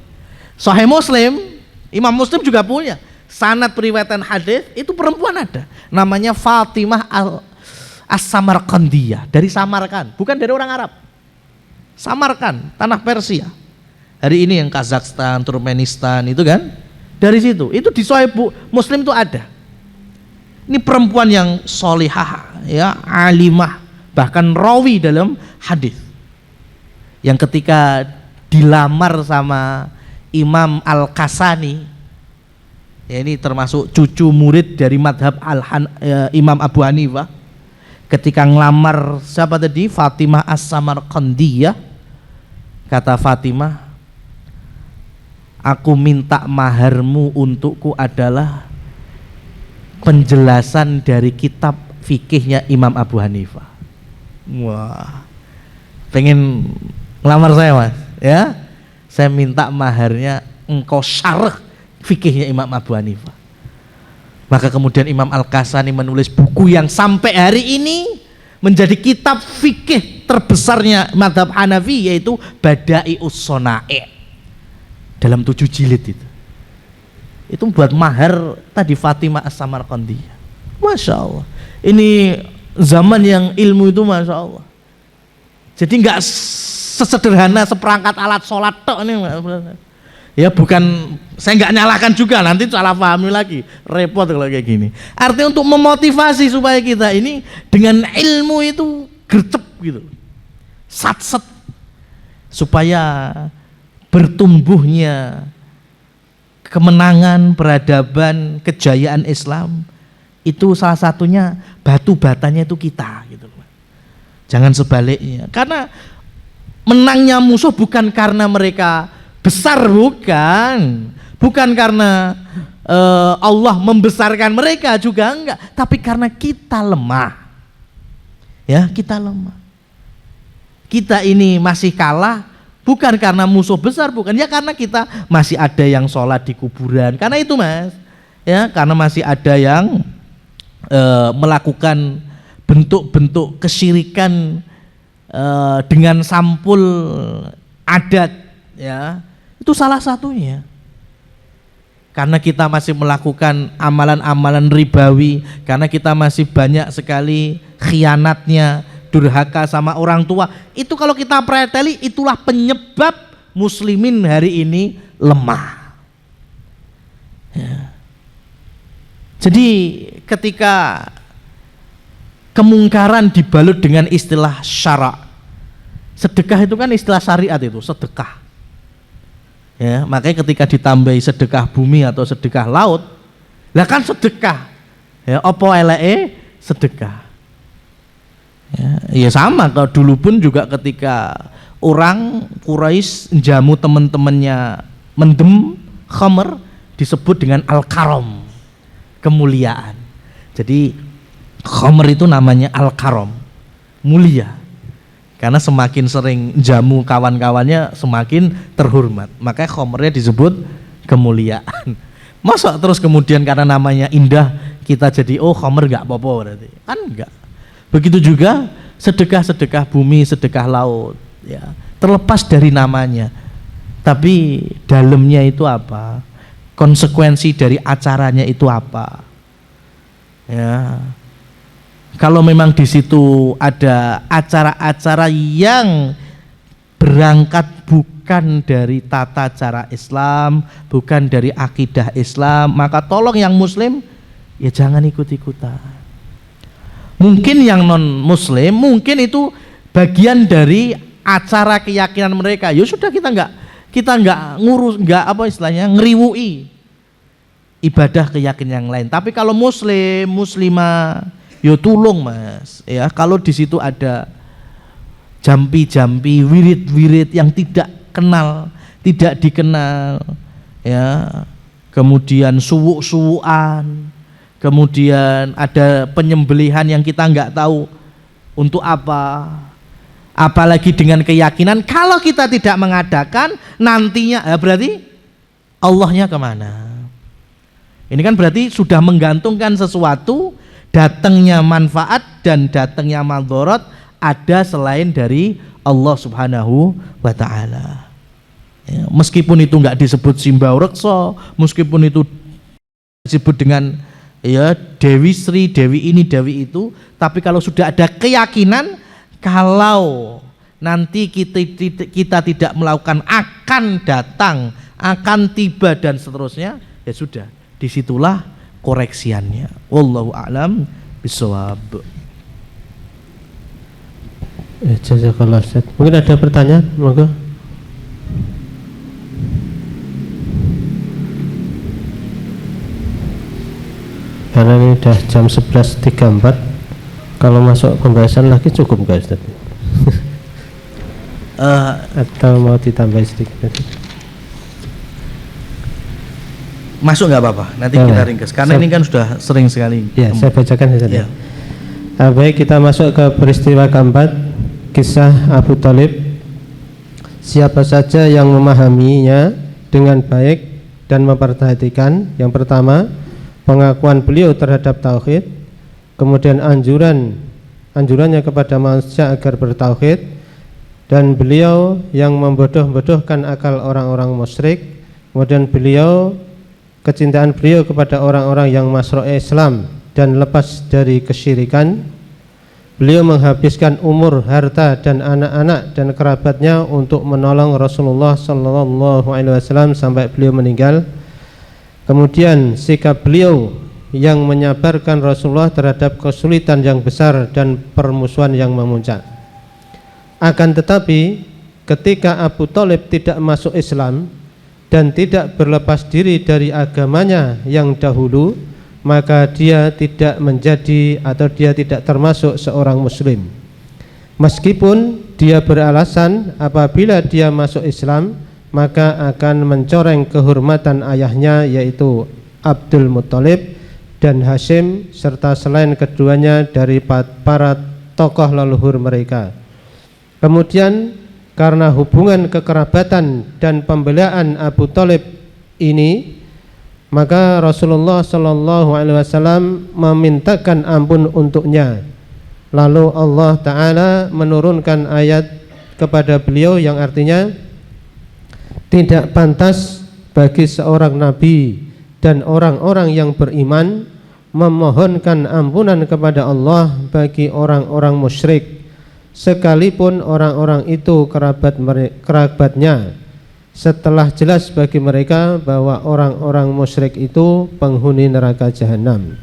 Sahih Muslim, Imam Muslim juga punya sanad periwayatan hadis, itu perempuan ada, namanya Fatimah As-Samarqandiyah, dari Samarkand, bukan dari orang Arab. Samarkand, tanah Persia. Hari ini yang Kazakhstan, Turkmenistan itu kan, dari situ. Itu di Sahih Muslim itu ada. Ini perempuan yang solihah, ya, alimah, bahkan rawi dalam hadis. Yang ketika dilamar sama Imam Al-Kasani, ya ini termasuk cucu murid dari madhab Imam Abu Hanifah. Ketika ngelamar siapa tadi? Fatimah As-Samarqandiyah. Kata Fatimah, aku minta maharmu untukku adalah penjelasan dari kitab fikihnya Imam Abu Hanifah. Wah, pengen ngelamar saya, Mas, ya? Saya minta maharnya engkau syarah fikihnya Imam Abu Hanifah. Maka kemudian Imam Al-Kasani menulis buku yang sampai hari ini menjadi kitab fikih terbesarnya madhab Hanafi, yaitu Bada'ius Shana'i, dalam 7 jilid itu. Itu buat mahar tadi Fatimah As-Samarqandiyah. Masya Allah, ini zaman yang ilmu itu Masya Allah. Jadi nggak sesederhana seperangkat alat sholat tok ini. Ya bukan, saya nggak nyalahkan juga, nanti salah pahami lagi, repot kalau kayak gini. Artinya untuk memotivasi supaya kita ini dengan ilmu itu gercep gitu, satset, supaya bertumbuhnya kemenangan, peradaban, kejayaan Islam itu salah satunya batu batanya itu kita gitu. Jangan sebaliknya, karena menangnya musuh bukan karena mereka besar, bukan karena Allah membesarkan mereka juga enggak, tapi karena kita lemah. Ya, kita lemah. Kita ini masih kalah bukan karena musuh besar, bukan, ya karena kita masih ada yang sholat di kuburan. Karena itu, Mas, ya, karena masih ada yang melakukan bentuk-bentuk kesyirikan dengan sampul adat, ya. Itu salah satunya. Karena kita masih melakukan amalan-amalan ribawi, karena kita masih banyak sekali khianatnya, durhaka sama orang tua. Itu kalau kita preteli, itulah penyebab muslimin hari ini lemah. Ya. Jadi ketika kemungkaran dibalut dengan istilah syara', sedekah itu kan istilah syariat, itu sedekah. Ya, makanya ketika ditambahi sedekah bumi atau sedekah laut, lah kan sedekah. Ya, opo eleke sedekah. Ya sama, kalau dulu pun juga ketika orang Quraisy jamu teman-temannya mendem khamr, disebut dengan al-karam, kemuliaan. Jadi khamr itu namanya al-karam, mulia. Karena semakin sering jamu kawan-kawannya semakin terhormat, makanya khamrnya disebut kemuliaan. Masa terus kemudian karena namanya indah kita jadi oh khamr nggak apa-apa, berarti kan enggak. Begitu juga sedekah-sedekah bumi, sedekah laut, ya, terlepas dari namanya, tapi dalamnya itu apa, konsekuensi dari acaranya itu apa, ya. Kalau memang di situ ada acara-acara yang berangkat bukan dari tata cara Islam, bukan dari akidah Islam, maka tolong yang muslim ya jangan ikut-ikutan. Mungkin yang non muslim mungkin itu bagian dari acara keyakinan mereka. Ya sudah, kita nggak ngurus, nggak apa istilahnya, ngeriwui ibadah keyakinan yang lain. Tapi kalau muslim, muslimah, yo tulung Mas, ya kalau di situ ada jampi-jampi, wirid-wirid yang tidak dikenal, ya, kemudian suwuk-suwukan, kemudian ada penyembelihan yang kita nggak tahu untuk apa, apalagi dengan keyakinan kalau kita tidak mengadakan nantinya berarti Allahnya kemana? Ini kan berarti sudah menggantungkan sesuatu, datangnya manfaat dan datangnya madharat ada selain dari Allah Subhanahu wa ta'ala. Ya, meskipun itu enggak disebut simbau reksa, meskipun itu disebut dengan ya Dewi Sri, Dewi ini, Dewi itu, tapi kalau sudah ada keyakinan kalau nanti kita tidak melakukan akan datang, akan tiba dan seterusnya, ya sudah, disitulah koreksiannya. Wallahu a'lam bishawab. Jazakallah Ustaz. Mungkin ada pertanyaan, monggo. Karena ini udah jam 11.34. Kalau masuk pembahasan lagi cukup enggak Ustaz? Atau mau ditambah sedikit? Masuk nggak apa-apa, nanti kita ringkas. Karena ini kan sudah sering sekali. Ya, saya bacakan Ustaz. Ya. Baik, kita masuk ke peristiwa keempat. Kisah Abu Thalib. Siapa saja yang memahaminya dengan baik dan memperhatikan, yang pertama pengakuan beliau terhadap tauhid, kemudian anjurannya kepada manusia agar bertauhid, dan beliau yang membodoh-bodohkan akal orang-orang musyrik, kemudian kecintaan beliau kepada orang-orang yang masuk Islam dan lepas dari kesyirikan. Beliau menghabiskan umur, harta dan anak-anak dan kerabatnya untuk menolong Rasulullah sallallahu alaihi wasallam sampai beliau meninggal. Kemudian sikap beliau yang menyabarkan Rasulullah terhadap kesulitan yang besar dan permusuhan yang memuncak. Akan tetapi ketika Abu Thalib tidak masuk Islam dan tidak berlepas diri dari agamanya yang dahulu, maka dia tidak menjadi atau dia tidak termasuk seorang muslim. Meskipun dia beralasan apabila dia masuk Islam maka akan mencoreng kehormatan ayahnya yaitu Abdul Muthalib dan Hashim serta selain keduanya dari para tokoh leluhur mereka. Kemudian karena hubungan kekerabatan dan pembelaan Abu Thalib ini, maka Rasulullah sallallahu alaihi wasallam memintakan ampun untuknya. Lalu Allah Ta'ala menurunkan ayat kepada beliau yang artinya tidak pantas bagi seorang nabi dan orang-orang yang beriman memohonkan ampunan kepada Allah bagi orang-orang musyrik, sekalipun orang-orang itu kerabatnya, setelah jelas bagi mereka bahwa orang-orang musyrik itu penghuni neraka jahanam.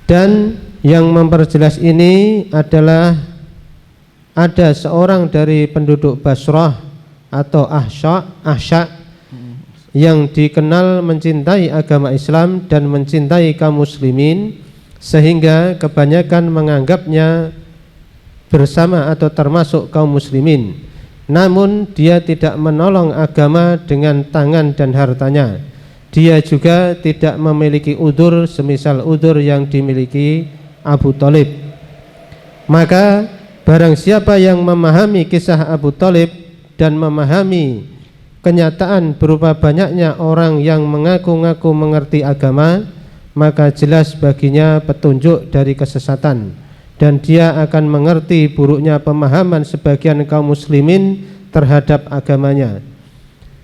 Dan yang memperjelas ini adalah ada seorang dari penduduk Basrah atau Ahsya yang dikenal mencintai agama Islam dan mencintai kaum muslimin, sehingga kebanyakan menganggapnya bersama atau termasuk kaum muslimin. Namun dia tidak menolong agama dengan tangan dan hartanya. Dia juga tidak memiliki udzur semisal udzur yang dimiliki Abu Thalib. Maka barang siapa yang memahami kisah Abu Thalib dan memahami kenyataan berupa banyaknya orang yang mengaku-ngaku mengerti agama, maka jelas baginya petunjuk dari kesesatan, dan dia akan mengerti buruknya pemahaman sebagian kaum muslimin terhadap agamanya.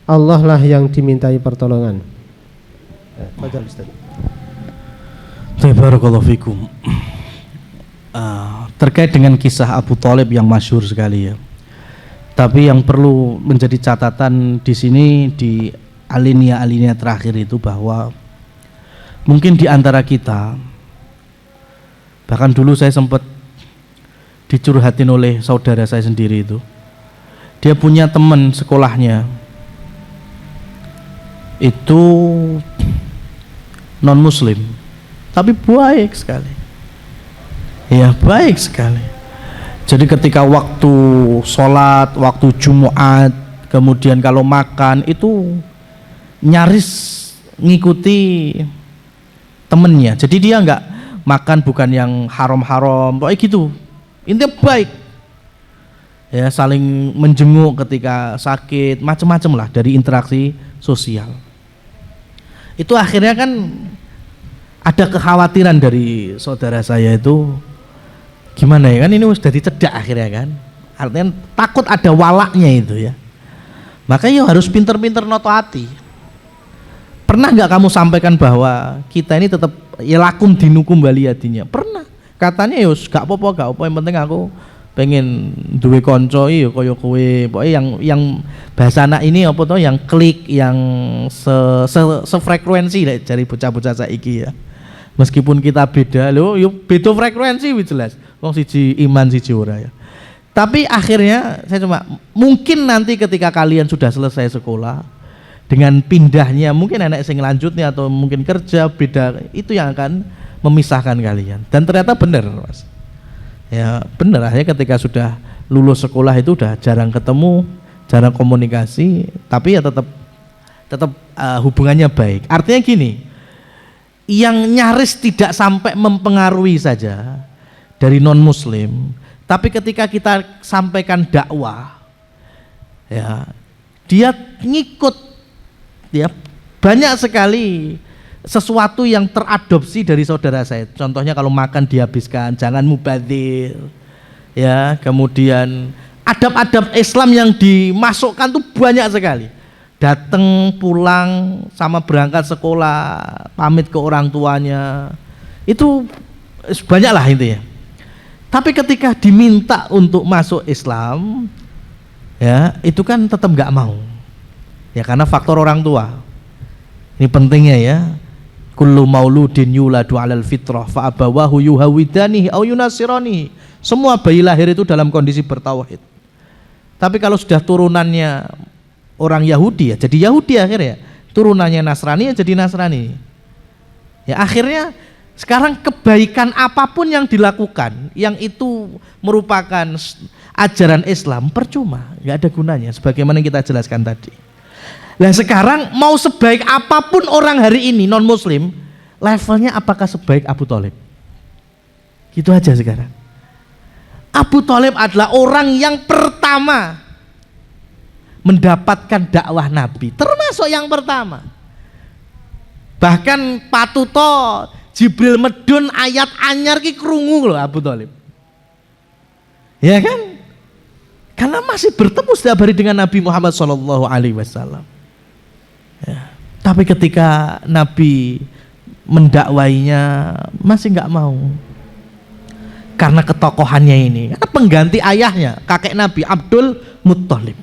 Allah lah yang dimintai pertolongan. Barakallahu fikum. Terkait dengan kisah Abu Thalib yang masyhur sekali ya. Tapi yang perlu menjadi catatan di sini di alinea terakhir itu bahwa mungkin di antara kita, bahkan dulu saya sempat dicurhatin oleh saudara saya sendiri itu, dia punya teman sekolahnya itu non muslim tapi baik sekali, ya baik sekali. Jadi ketika waktu sholat, waktu Jumat, kemudian kalau makan itu nyaris ngikuti temennya. Jadi dia nggak makan bukan yang haram-haram, pokoknya gitu. Intinya baik. Ya, saling menjenguk ketika sakit, macam-macam lah dari interaksi sosial. Itu akhirnya kan ada kekhawatiran dari saudara saya itu, gimana ya kan ini sudah dicedak akhirnya kan, artinya takut ada walaknya itu ya. Makanya harus pinter-pinter noto hati. Pernah nggak kamu sampaikan bahwa kita ini tetap ya lakum dinukum baliyadinya? Pernah. Katanya ya gak apa-apa, yang penting aku pengen duwe konco iya kaya kowe, pokoknya yang bahasa anak ini apa toh, yang klik, yang sefrekuensi lah dari bocah-bocah saiki ya. Meskipun kita beda loh, yuk beda frekuensi jelas. Wong siji iman siji ora ya. Tapi akhirnya saya cuma mungkin nanti ketika kalian sudah selesai sekolah dengan pindahnya mungkin anak sing lanjutnya atau mungkin kerja beda, itu yang akan memisahkan kalian. Dan ternyata benar, Mas. Ya, benar akhirnya ketika sudah lulus sekolah itu udah jarang ketemu, jarang komunikasi, tapi ya tetap hubungannya baik. Artinya gini, yang nyaris tidak sampai mempengaruhi saja dari non muslim, tapi ketika kita sampaikan dakwah ya dia ngikut, ya banyak sekali sesuatu yang teradopsi dari saudara saya. Contohnya kalau makan dihabiskan, jangan mubadzir ya, kemudian adab-adab Islam yang dimasukkan tuh banyak sekali. Datang pulang sama berangkat sekolah, pamit ke orang tuanya, itu banyak lah intinya. Tapi ketika diminta untuk masuk Islam, ya itu kan tetap nggak mau, ya karena faktor orang tua. Ini pentingnya ya. Kullu mauludin yuladu 'alal fitrah fa abawahu yuhawidanihi aw yunasiranihi. Semua bayi lahir itu dalam kondisi bertauhid. Tapi kalau sudah turunannya orang Yahudi ya jadi Yahudi akhirnya, turunannya Nasrani ya jadi Nasrani. Ya akhirnya sekarang kebaikan apapun yang dilakukan yang itu merupakan ajaran Islam percuma, nggak ada gunanya sebagaimana yang kita jelaskan tadi. Nah sekarang mau sebaik apapun orang hari ini non muslim, levelnya apakah sebaik Abu Thalib? Gitu aja sekarang. Abu Thalib adalah orang yang pertama mendapatkan dakwah Nabi, termasuk yang pertama. Bahkan patuto Jibril medun ayat anyar ki krungu loh Abu Thalib. Ya kan? Karena masih bertemu setiap hari dengan Nabi Muhammad SAW. Ya. Tapi ketika Nabi mendakwainya masih nggak mau. Karena ketokohannya ini, karena pengganti ayahnya, kakek Nabi Abdul Muttalib.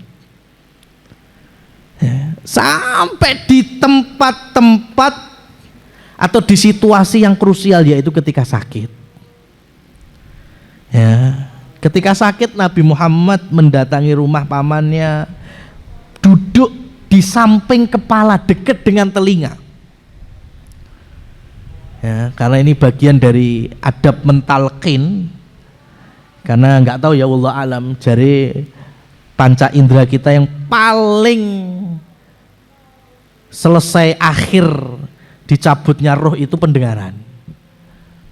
Ya. Sampai di tempat-tempat atau di situasi yang krusial yaitu ketika sakit. Ya, ketika sakit Nabi Muhammad mendatangi rumah pamannya, duduk di samping kepala dekat dengan telinga. Ya, karena ini bagian dari adab mentalqin. Karena nggak tahu ya wallahu alam, jari panca indera kita yang paling selesai akhir dicabutnya roh itu pendengaran.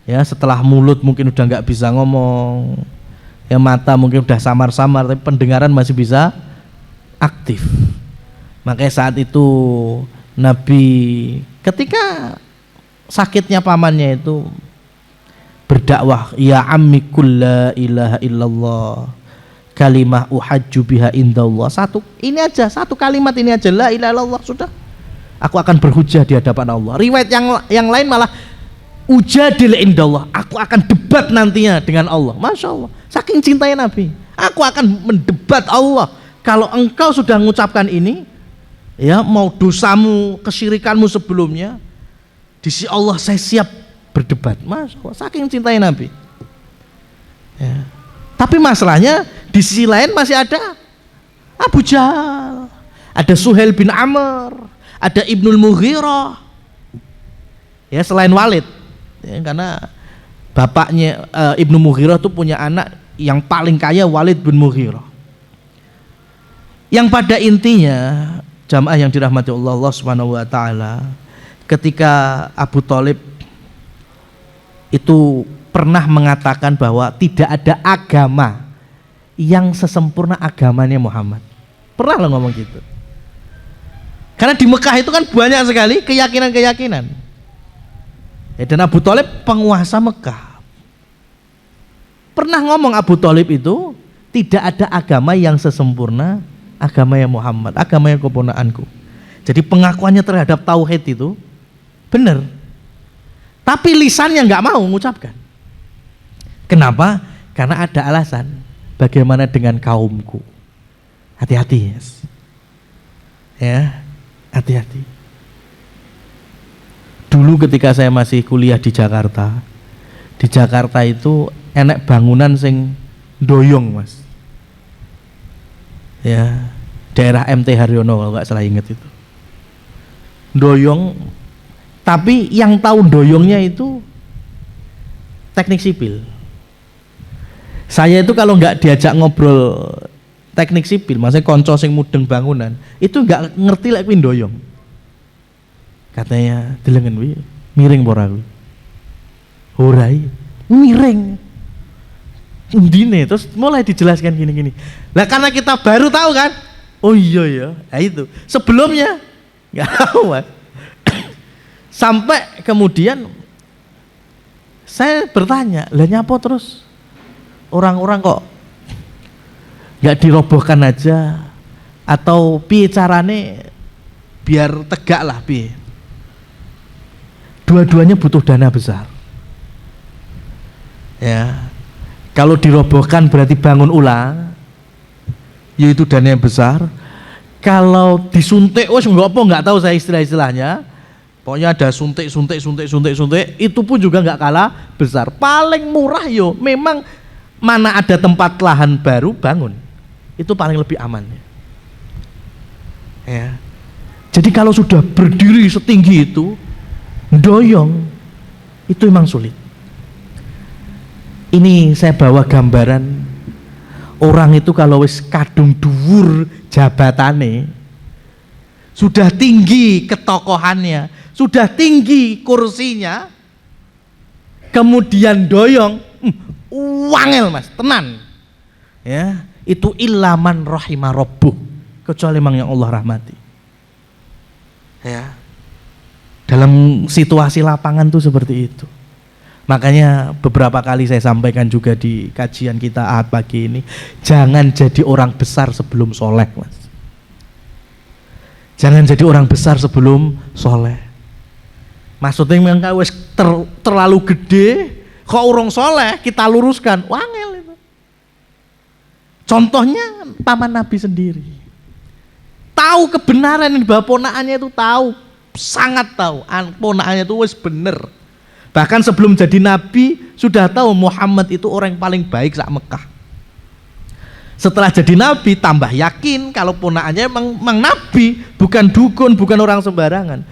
Ya setelah mulut mungkin udah nggak bisa ngomong, ya mata mungkin udah samar-samar, tapi pendengaran masih bisa aktif. Makanya saat itu Nabi ketika sakitnya pamannya itu berdakwah, ya ammi kul la ilaha illallah kalimah uhajju biha indallah. Satu kalimat ini aja, la ilaha illallah, sudah aku akan berhujah di hadapan Allah. Riwayat yang lain malah ujadil indallah, aku akan debat nantinya dengan Allah. Masya Allah, saking cintanya Nabi, aku akan mendebat Allah kalau engkau sudah mengucapkan ini, ya, mau dosamu, kesyirikanmu sebelumnya, di sisi Allah saya siap berdebat. Mas, saking cintai Nabi. Ya. Tapi masalahnya di sisi lain masih ada Abu Jahal, ada Suhail bin Amr, ada Ibnul Mughirah. Ya, selain Walid. Ya, karena bapaknya Ibnu Mughirah itu punya anak yang paling kaya, Walid bin Mughirah. Yang pada intinya jamaah yang dirahmati Allah Subhanahu wa taala, ketika Abu Thalib itu pernah mengatakan bahwa tidak ada agama yang sesempurna agamanya Muhammad. Pernah lo ngomong gitu. Karena di Mekah itu kan banyak sekali keyakinan-keyakinan. Ya, dan Abu Thalib penguasa Mekah. Pernah ngomong Abu Thalib itu, tidak ada agama yang sesempurna agamanya Muhammad, agamanya keponakanku. Jadi pengakuannya terhadap tauhid itu benar. Tapi lisannya nggak mau mengucapkan. Kenapa? Karena ada alasan. Bagaimana dengan kaumku? Hati-hati, yes. Ya, hati-hati. Dulu ketika saya masih kuliah di Jakarta itu enek bangunan sing doyong, Mas. Ya, daerah MT Haryono kalau nggak salah inget itu. Doyong, tapi yang tahu doyongnya itu teknik sipil. Saya itu kalau nggak diajak ngobrol teknik sipil, maksudnya konco sing mudeng bangunan, itu nggak ngerti lek kuwi doyong. Katanya delengen wi miring ora kuwi. Ora miring. Undine terus mulai dijelaskan gini-gini. Lah karena kita baru tahu kan? Oh iya ya. Nah itu. Sebelumnya enggak tahu, Mas. Sampai kemudian saya bertanya, "Lah nyapa terus orang-orang kok enggak dirobohkan aja atau piye carane biar tegak lah piye?" Dua-duanya butuh dana besar. Ya. Kalau dirobohkan berarti bangun ulang, yaitu dana yang besar. Kalau disuntik, nggak tahu saya istilah-istilahnya. Pokoknya ada suntik, itu pun juga nggak kalah besar. Paling murah memang mana ada tempat lahan baru bangun, itu paling lebih aman. Ya. Jadi kalau sudah berdiri setinggi itu, doyong, itu memang sulit. Ini saya bawa gambaran orang itu kalau wis kadung dhuwur jabatane, sudah tinggi ketokohannya, sudah tinggi kursinya, kemudian doyong, wangel, Mas, tenan. Ya, itu ilaman rahimah rabbuh, kecuali memang yang Allah rahmati. Ya. Dalam situasi lapangan tuh seperti itu. Makanya beberapa kali saya sampaikan juga di kajian kita Ahad pagi ini, jangan jadi orang besar sebelum soleh, Mas. Jangan jadi orang besar sebelum soleh. Maksudnya memang wis terlalu gede, kok orang soleh kita luruskan, wangel itu. Contohnya paman Nabi sendiri, tahu kebenaran yang dibawa ponakannya itu tahu, sangat tahu, ponakannya itu wis bener. Bahkan sebelum jadi nabi sudah tahu Muhammad itu orang yang paling baik sak Mekah. Setelah jadi nabi tambah yakin kalau ponakannya memang nabi, bukan dukun, bukan orang sembarangan.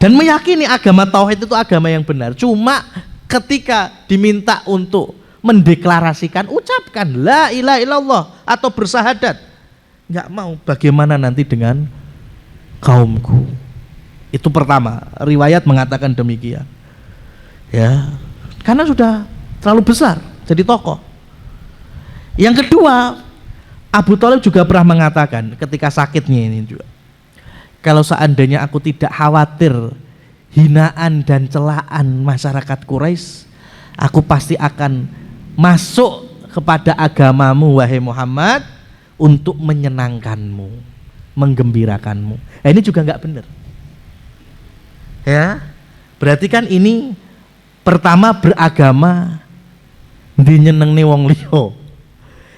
Dan meyakini agama tauhid itu agama yang benar. Cuma ketika diminta untuk mendeklarasikan, ucapkan la ilaha illallah atau bersahadat, nggak mau. Bagaimana nanti dengan kaumku? Itu pertama, riwayat mengatakan demikian. Ya, karena sudah terlalu besar jadi tokoh. Yang kedua, Abu Thalib juga pernah mengatakan ketika sakitnya ini juga, kalau seandainya aku tidak khawatir hinaan dan celaan masyarakat Quraisy, aku pasti akan masuk kepada agamamu wahai Muhammad untuk menyenangkanmu, menggembirakanmu. Nah, ini juga nggak benar. Ya, berarti kan ini pertama beragama dinyenengne wong liya.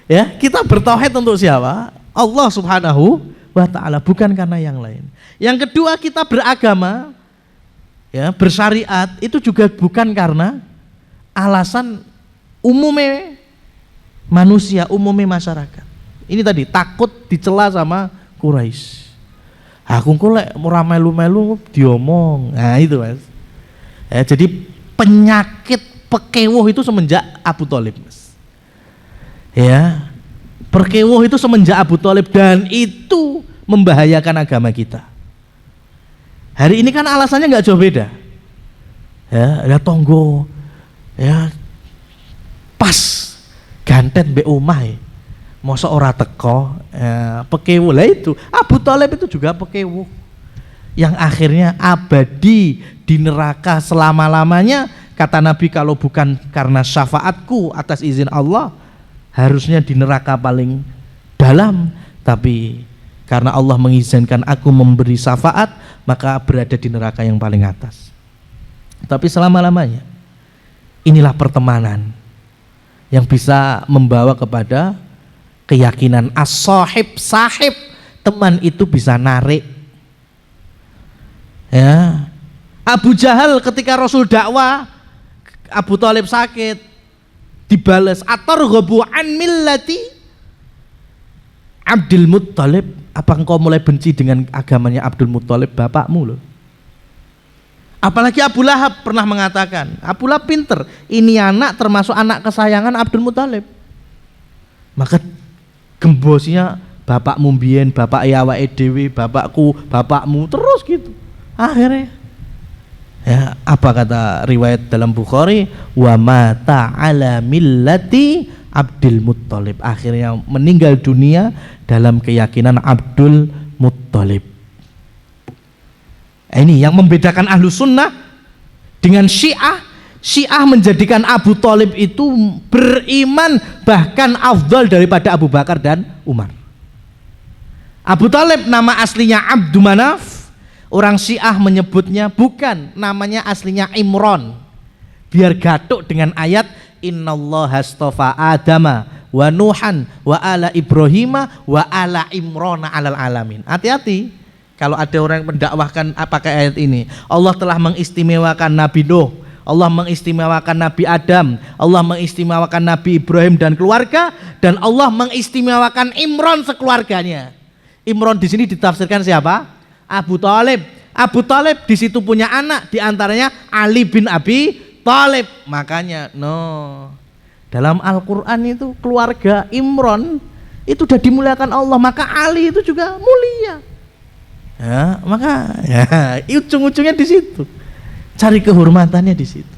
Ya, kita bertauhid untuk siapa? Allah Subhanahu wa ta'ala, bukan karena yang lain. Yang kedua, kita beragama, ya, bersyariat itu juga bukan karena alasan umumnya manusia, umumnya masyarakat. Ini tadi takut dicela sama Quraisy. Aku kok lek ora melu-melu diomong. Nah itu Mas. Ya, jadi penyakit pekewuh itu semenjak Abu Thalib Mas. Ya, perkewuh itu semenjak Abu Thalib dan itu membahayakan agama kita. Hari ini kan alasannya nggak jauh beda. Ya, ada tonggo, ya pas ganten be omah, mosok ora teko, ya, pekewuh lah itu. Abu Thalib itu juga pekewuh yang akhirnya abadi di neraka selama-lamanya. Kata Nabi, kalau bukan karena syafaatku atas izin Allah, harusnya di neraka paling dalam, tapi karena Allah mengizinkan aku memberi syafaat, maka berada di neraka yang paling atas. Tapi selama-lamanya inilah pertemanan yang bisa membawa kepada keyakinan as-sahib, sahib, teman itu bisa narik. Ya, Abu Jahal ketika Rasul dakwah, Abu Thalib sakit, dibales, atarghabu an millati Abdul Muttalib, apa engkau mulai benci dengan agamanya Abdul Muttalib, bapakmu loh. Apalagi Abu Lahab pernah mengatakan, Abu Lahab pinter, ini anak termasuk anak kesayangan Abdul Muttalib. Maka gembosnya bapakmu mbiyen, bapak awake dhewe, bapakku, bapakmu, terus gitu. Akhirnya ya, apa kata riwayat dalam Bukhari, wa mata ala millati Abdul Muttalib, akhirnya meninggal dunia dalam keyakinan Abdul Muttalib. Ini yang membedakan ahlu sunnah dengan Syiah. Syiah menjadikan Abu Thalib itu beriman bahkan afdal daripada Abu Bakar dan Umar. Abu Thalib nama aslinya Abdu Manaf, orang Syiah menyebutnya bukan, namanya aslinya Imron, biar gatuk dengan ayat innallaha astafa Adama wa Nuhan wa ala Ibrahima wa ala Imrona alal alamin. Hati-hati kalau ada orang yang mendakwahkan pakai ayat ini. Allah telah mengistimewakan Nabi Nuh, Allah mengistimewakan Nabi Adam, Allah mengistimewakan Nabi Ibrahim dan keluarga, dan Allah mengistimewakan Imron sekeluarganya. Imron di sini ditafsirkan siapa? Abu Thalib. Abu Thalib di situ punya anak, diantaranya Ali bin Abi Thalib. Makanya dalam Al-Quran itu keluarga Imron itu sudah dimuliakan Allah, maka Ali itu juga mulia. Ya, maka ya, ujung-ujungnya di situ, cari kehormatannya di situ.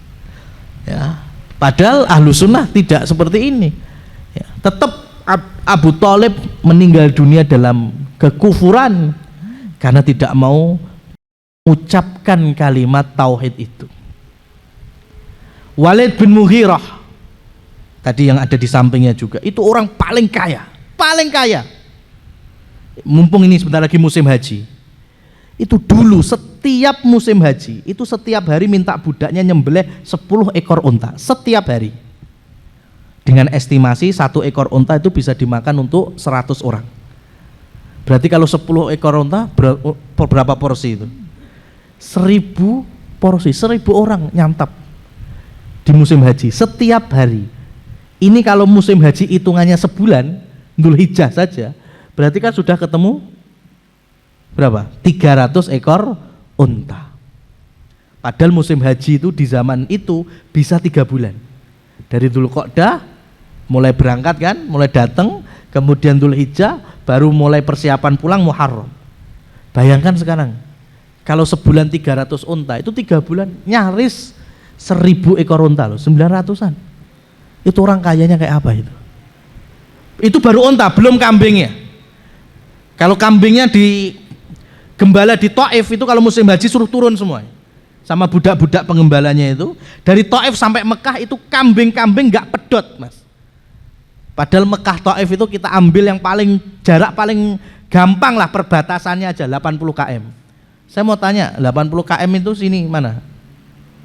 Ya, padahal ahlu sunnah tidak seperti ini. Ya, tetap Abu Thalib meninggal dunia dalam kekufuran karena tidak mau ucapkan kalimat tauhid itu. Walid bin Mughirah tadi yang ada di sampingnya juga, itu orang paling kaya, paling kaya. Mumpung ini sebentar lagi musim haji, itu dulu setiap musim haji itu setiap hari minta budaknya nyembelih 10 ekor unta setiap hari, dengan estimasi 1 ekor unta itu bisa dimakan untuk 100 orang. Berarti kalau 10 ekor unta berapa porsi itu? 1000 porsi, 1000 orang nyantap di musim haji setiap hari. Ini kalau musim haji hitungannya sebulan, Dzulhijjah saja, berarti kan sudah ketemu berapa? 300 ekor unta. Padahal musim haji itu di zaman itu bisa 3 bulan. Dari Dzulqa'dah mulai berangkat kan, mulai datang, kemudian Dzulhijjah, baru mulai persiapan pulang Muharram. Bayangkan sekarang, kalau sebulan 300 unta, itu 3 bulan nyaris 1000 ekor unta loh, 900-an. Itu orang kayanya kayak apa itu? Itu baru unta, belum kambingnya. Kalau kambingnya di gembala di Taif itu kalau musim haji suruh turun semua sama budak-budak penggembalanya itu, dari Taif sampai Mekah itu kambing-kambing nggak pedot Mas. Padahal Mekah Taif itu kita ambil yang paling jarak paling gampang lah, perbatasannya aja 80 km. Saya mau tanya, 80 km itu sini mana?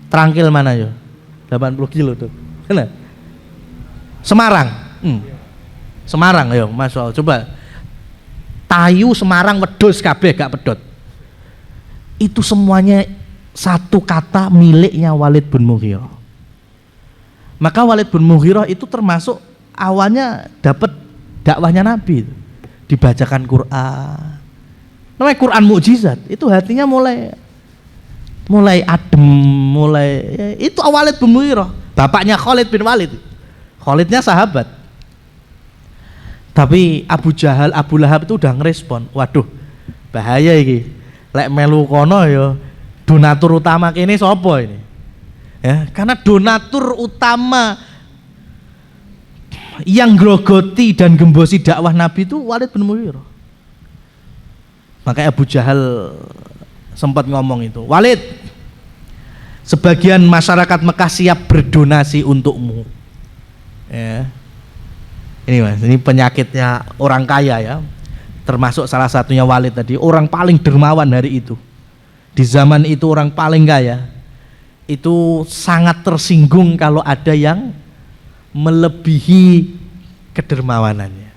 Trangkil mana ya? 80 kilo tuh. Mana? Semarang. Semarang, ayo Mas, coba Tayu, Semarang, wedhus kabeh gak pedhot. Itu semuanya satu kata miliknya Walid bin Mughirah. Maka Walid bin Mughirah itu termasuk awalnya dapat dakwahnya Nabi, dibacakan Quran. Namanya Quran mukjizat. Itu hatinya mulai adem, itu Walid bin Mughirah, bapaknya Khalid bin Walid. Khalidnya sahabat. Tapi Abu Jahal, Abu Lahab itu udah ngerespon, waduh bahaya iki, lek melu kono ya donatur utama kene sapa ini ya, karena donatur utama yang grogoti dan gembosi dakwah Nabi itu Walid bin Mughirah. Makanya Abu Jahal sempat ngomong itu, Walid, sebagian masyarakat Mekah siap berdonasi untukmu ya. Ini Mas, ini penyakitnya orang kaya ya. Termasuk salah satunya Walid tadi, orang paling dermawan hari itu. Di zaman itu orang paling kaya itu sangat tersinggung kalau ada yang melebihi kedermawanannya.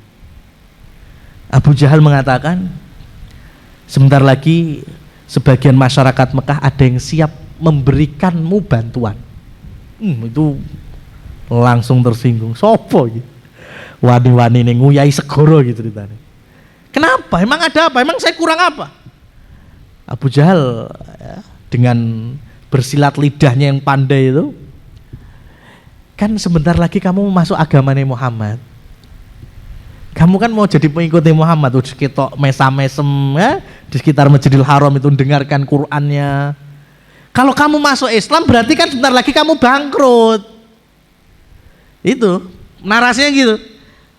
Abu Jahal mengatakan, sebentar lagi sebagian masyarakat Mekah ada yang siap memberikanmu bantuan. Itu langsung tersinggung. Sopo gitu? Wani-wani ning nguyai segoro gitu ceritanya. Kenapa? Emang ada apa? Emang saya kurang apa? Abu Jahal ya, dengan bersilat lidahnya yang pandai itu, kan sebentar lagi kamu masuk agamanya Muhammad. Kamu kan mau jadi pengikut Muhammad, udah ketok mesam-mesem ya, di sekitar Masjidil Haram itu dengarkan Qur'annya. Kalau kamu masuk Islam berarti kan sebentar lagi kamu bangkrut. Itu narasinya gitu.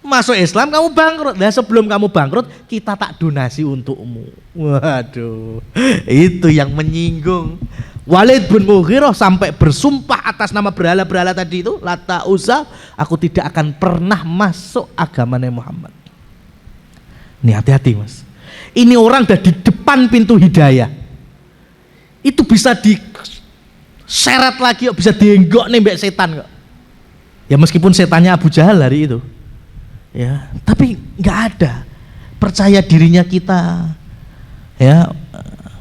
Masuk Islam kamu bangkrut. Nah, sebelum kamu bangkrut kita tak donasi untukmu. Waduh, itu yang menyinggung. Walid bin Mughirah sampai bersumpah atas nama berhala-berhala tadi itu, Lata Uzza, aku tidak akan pernah masuk agamanya Muhammad. Ini hati-hati Mas. Ini orang udah di depan pintu hidayah. Itu bisa diseret lagi, bisa dienggok nih mbak setan kok. Ya meskipun setannya Abu Jahal hari itu. Ya, tapi nggak ada percaya dirinya kita ya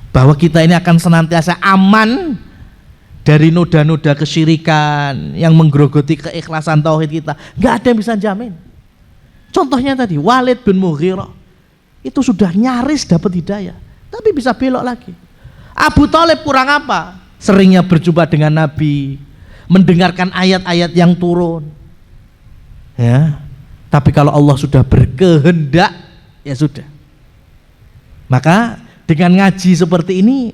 bahwa kita ini akan senantiasa aman dari noda-noda kesyirikan yang menggerogoti keikhlasan tauhid kita. Nggak ada yang bisa jamin. Contohnya tadi Walid bin Mughirah itu sudah nyaris dapat hidayah tapi bisa belok lagi. Abu Thalib kurang apa? Seringnya berjumpa dengan Nabi, mendengarkan ayat-ayat yang turun ya. Tapi kalau Allah sudah berkehendak, ya sudah. Maka dengan ngaji seperti ini,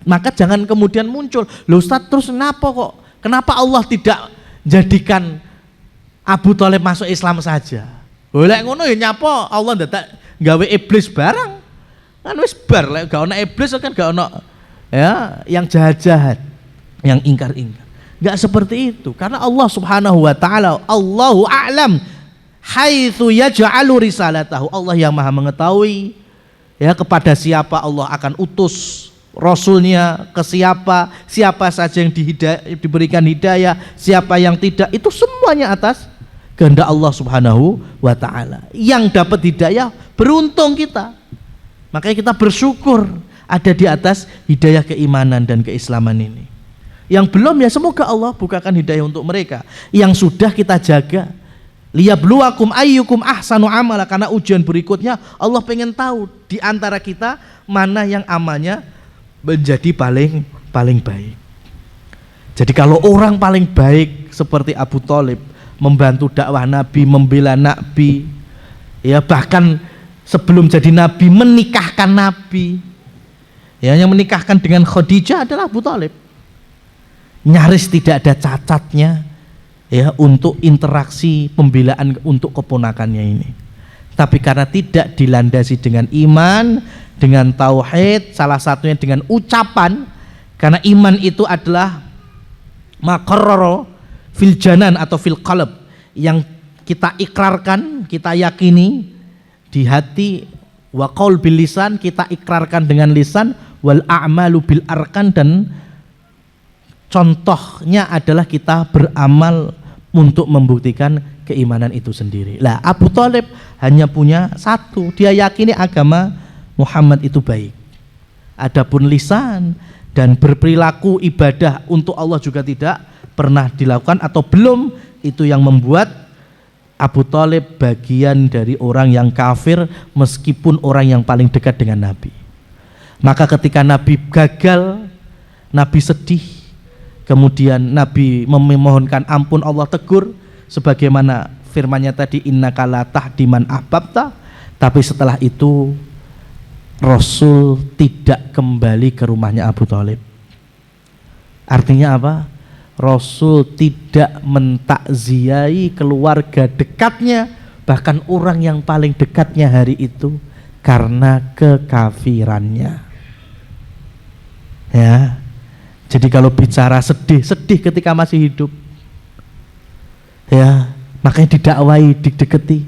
maka jangan kemudian muncul, loh Ustaz terus kenapa kok? Kenapa Allah tidak jadikan Abu Thalib masuk Islam saja? Boleh ngono ya nyapa Allah ndak gawe iblis barang. Kan wis bar, lek gak ono iblis kan gak ono ya yang jahat-jahat, yang ingkar-ingkar. Enggak seperti itu. Karena Allah Subhanahu wa taala, Allahu a'lam haitsu yaj'alu risalatahu. Allah yang Maha mengetahui ya kepada siapa Allah akan utus rasulnya, ke siapa saja yang diberikan hidayah, siapa yang tidak, itu semuanya atas kehendak Allah Subhanahu wa taala. Yang dapat hidayah beruntung kita. Makanya kita bersyukur ada di atas hidayah keimanan dan keislaman ini. Yang belum ya semoga Allah bukakan hidayah untuk mereka. Yang sudah kita jaga, liyabluwakum ayyukum ahsanu amala, karena ujian berikutnya Allah pengen tahu di antara kita mana yang amalnya menjadi paling baik. Jadi kalau orang paling baik seperti Abu Thalib membantu dakwah Nabi, membela Nabi, ya bahkan sebelum jadi Nabi menikahkan Nabi, ya yang menikahkan dengan Khadijah adalah Abu Thalib. Nyaris tidak ada cacatnya ya untuk interaksi pembelaan untuk keponakannya ini. Tapi karena tidak dilandasi dengan iman, dengan tauhid, salah satunya dengan ucapan, karena iman itu adalah maqarrara fil janan atau fil qalb, yang kita ikrarkan, kita yakini di hati, wa qaul bil lisan, kita ikrarkan dengan lisan, wal a'malu bil arkan, dan contohnya adalah kita beramal untuk membuktikan keimanan itu sendiri. Lah Abu Thalib hanya punya satu, dia yakini agama Muhammad itu baik. Adapun lisan dan berperilaku ibadah untuk Allah juga tidak pernah dilakukan atau belum, itu yang membuat Abu Thalib bagian dari orang yang kafir meskipun orang yang paling dekat dengan Nabi. Maka ketika Nabi gagal, Nabi sedih, kemudian Nabi memohonkan ampun, Allah tegur sebagaimana firman-Nya tadi, innaka la tahdi man ahbabta. Tapi setelah itu Rasul tidak kembali ke rumahnya Abu Thalib. Artinya apa? Rasul tidak mentakziai keluarga dekatnya, bahkan orang yang paling dekatnya hari itu, karena kekafirannya. Ya. Jadi kalau bicara sedih ketika masih hidup, ya, makanya didakwai, dideketi.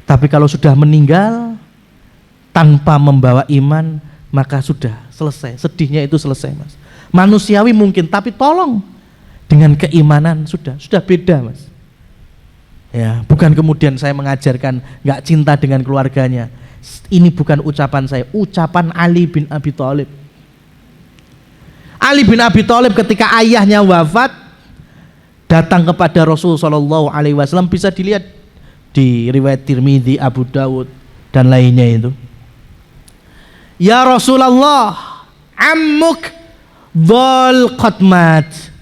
Tapi kalau sudah meninggal tanpa membawa iman, maka sudah selesai, sedihnya itu selesai, Mas. Manusiawi mungkin, tapi tolong dengan keimanan sudah beda, Mas. Ya, bukan kemudian saya mengajarkan nggak cinta dengan keluarganya. Ini bukan ucapan saya, ucapan Ali bin Abi Thalib. Ali bin Abi Thalib ketika ayahnya wafat datang kepada Rasul Shallallahu Alaihi Wasallam, bisa dilihat di riwayat Tirmidzi, Abu Dawud dan lainnya itu. Ya Rasulullah, ammuk dhal qatmat.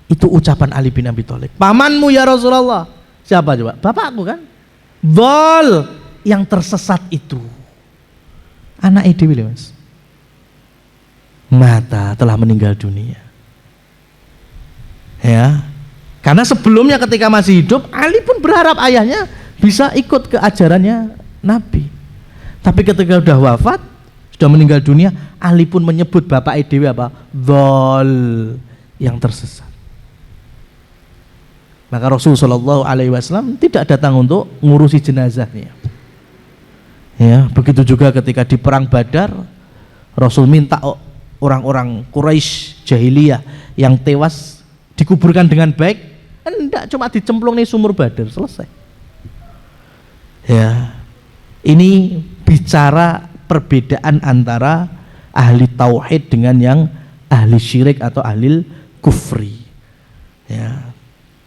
Itu ucapan Ali bin Abi Thalib. Pamanmu ya Rasulullah. Siapa coba? Bapakku kan. Dhal, yang tersesat itu. Anak Dewi, Mas. Mata, telah meninggal dunia. Ya. Karena sebelumnya ketika masih hidup, Ali pun berharap ayahnya bisa ikut ke ajarannya Nabi. Tapi ketika sudah wafat, sudah meninggal dunia, Ali pun menyebut bapak Dewi apa? Dhal, yang tersesat. Maka Rasulullah Shallallahu Alaihi Wasallam tidak datang untuk ngurusi jenazahnya. Ya, begitu juga ketika di perang Badar, Rasul minta orang-orang Quraisy jahiliyah yang tewas dikuburkan dengan baik. Enggak, cuma dicemplung nih sumur Badar, selesai. Ya, ini bicara perbedaan antara ahli tauhid dengan yang ahli syirik atau ahli kufri. Ya.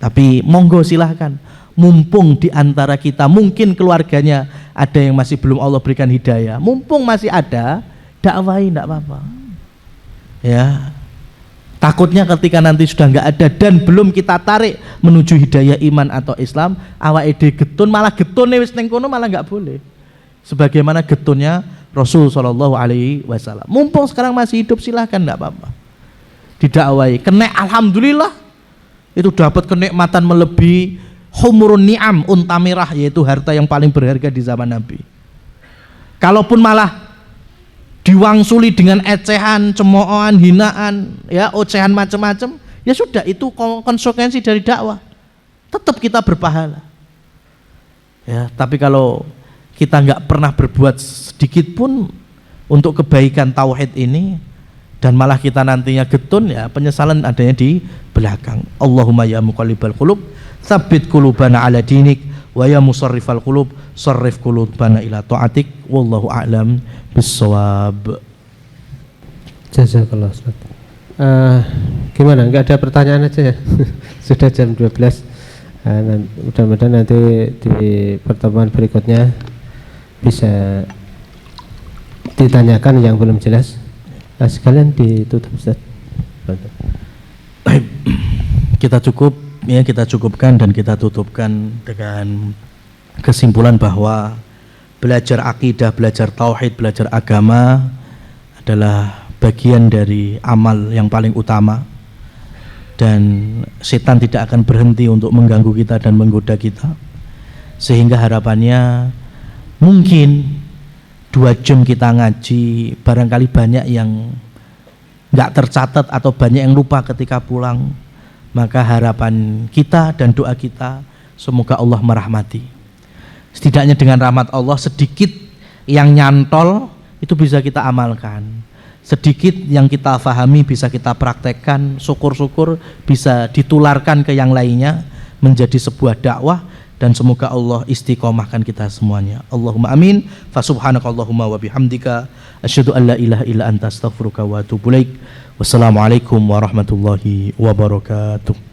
Tapi monggo silahkan, mumpung di antara kita mungkin keluarganya ada yang masih belum Allah berikan hidayah, mumpung masih ada, dakwai, enggak apa-apa. Ya. Takutnya ketika nanti sudah enggak ada dan belum kita tarik menuju hidayah iman atau Islam, awake dhewe getun, malah getune wis ning kono malah enggak boleh. Sebagaimana getunnya Rasul Shallallahu Alaihi Wasallam. Mumpung sekarang masih hidup, silahkan, enggak apa-apa. Didakwai, kena alhamdulillah. Itu dapat kenikmatan melebihi humurun ni'am, unta merah, yaitu harta yang paling berharga di zaman Nabi. Kalaupun malah diwangsuli dengan ecehan, cemoohan, hinaan, ya, ocehan macam-macam, ya sudah, itu konsekuensi dari dakwah. Tetap kita berpahala. Ya, tapi kalau kita nggak pernah berbuat sedikit pun untuk kebaikan tauhid ini, dan malah kita nantinya getun, ya penyesalan adanya di belakang. Allahumma ya muqallibal qulub, tsabbit qulubana ala dinik, wa ya musarrifal qulub, sarrif qulubana ila ta'atik. Wallahu a'lam bissawab. Jazakallah Ustaz. Gimana? Enggak ada pertanyaan aja ya? Sudah jam 12. Mudah-mudahan nanti di pertemuan berikutnya bisa ditanyakan yang belum jelas. Sekalian ditutup, Ustaz. Kita cukupkan dan kita tutupkan dengan kesimpulan bahwa belajar akidah, belajar tauhid, belajar agama adalah bagian dari amal yang paling utama, dan setan tidak akan berhenti untuk mengganggu kita dan menggoda kita, sehingga harapannya mungkin 2 jam kita ngaji, barangkali banyak yang nggak tercatat atau banyak yang lupa ketika pulang. Maka harapan kita dan doa kita, semoga Allah merahmati. Setidaknya dengan rahmat Allah, sedikit yang nyantol itu bisa kita amalkan, sedikit yang kita fahami bisa kita praktekkan, syukur-syukur bisa ditularkan ke yang lainnya menjadi sebuah dakwah, dan semoga Allah istiqomahkan kita semuanya. Allahumma amin. Fa subhanakallahumma wa bihamdika asyhadu an la ilaha illa anta astaghfiruka wa atubu ilaik. Wassalamualaikum warahmatullahi wabarakatuh.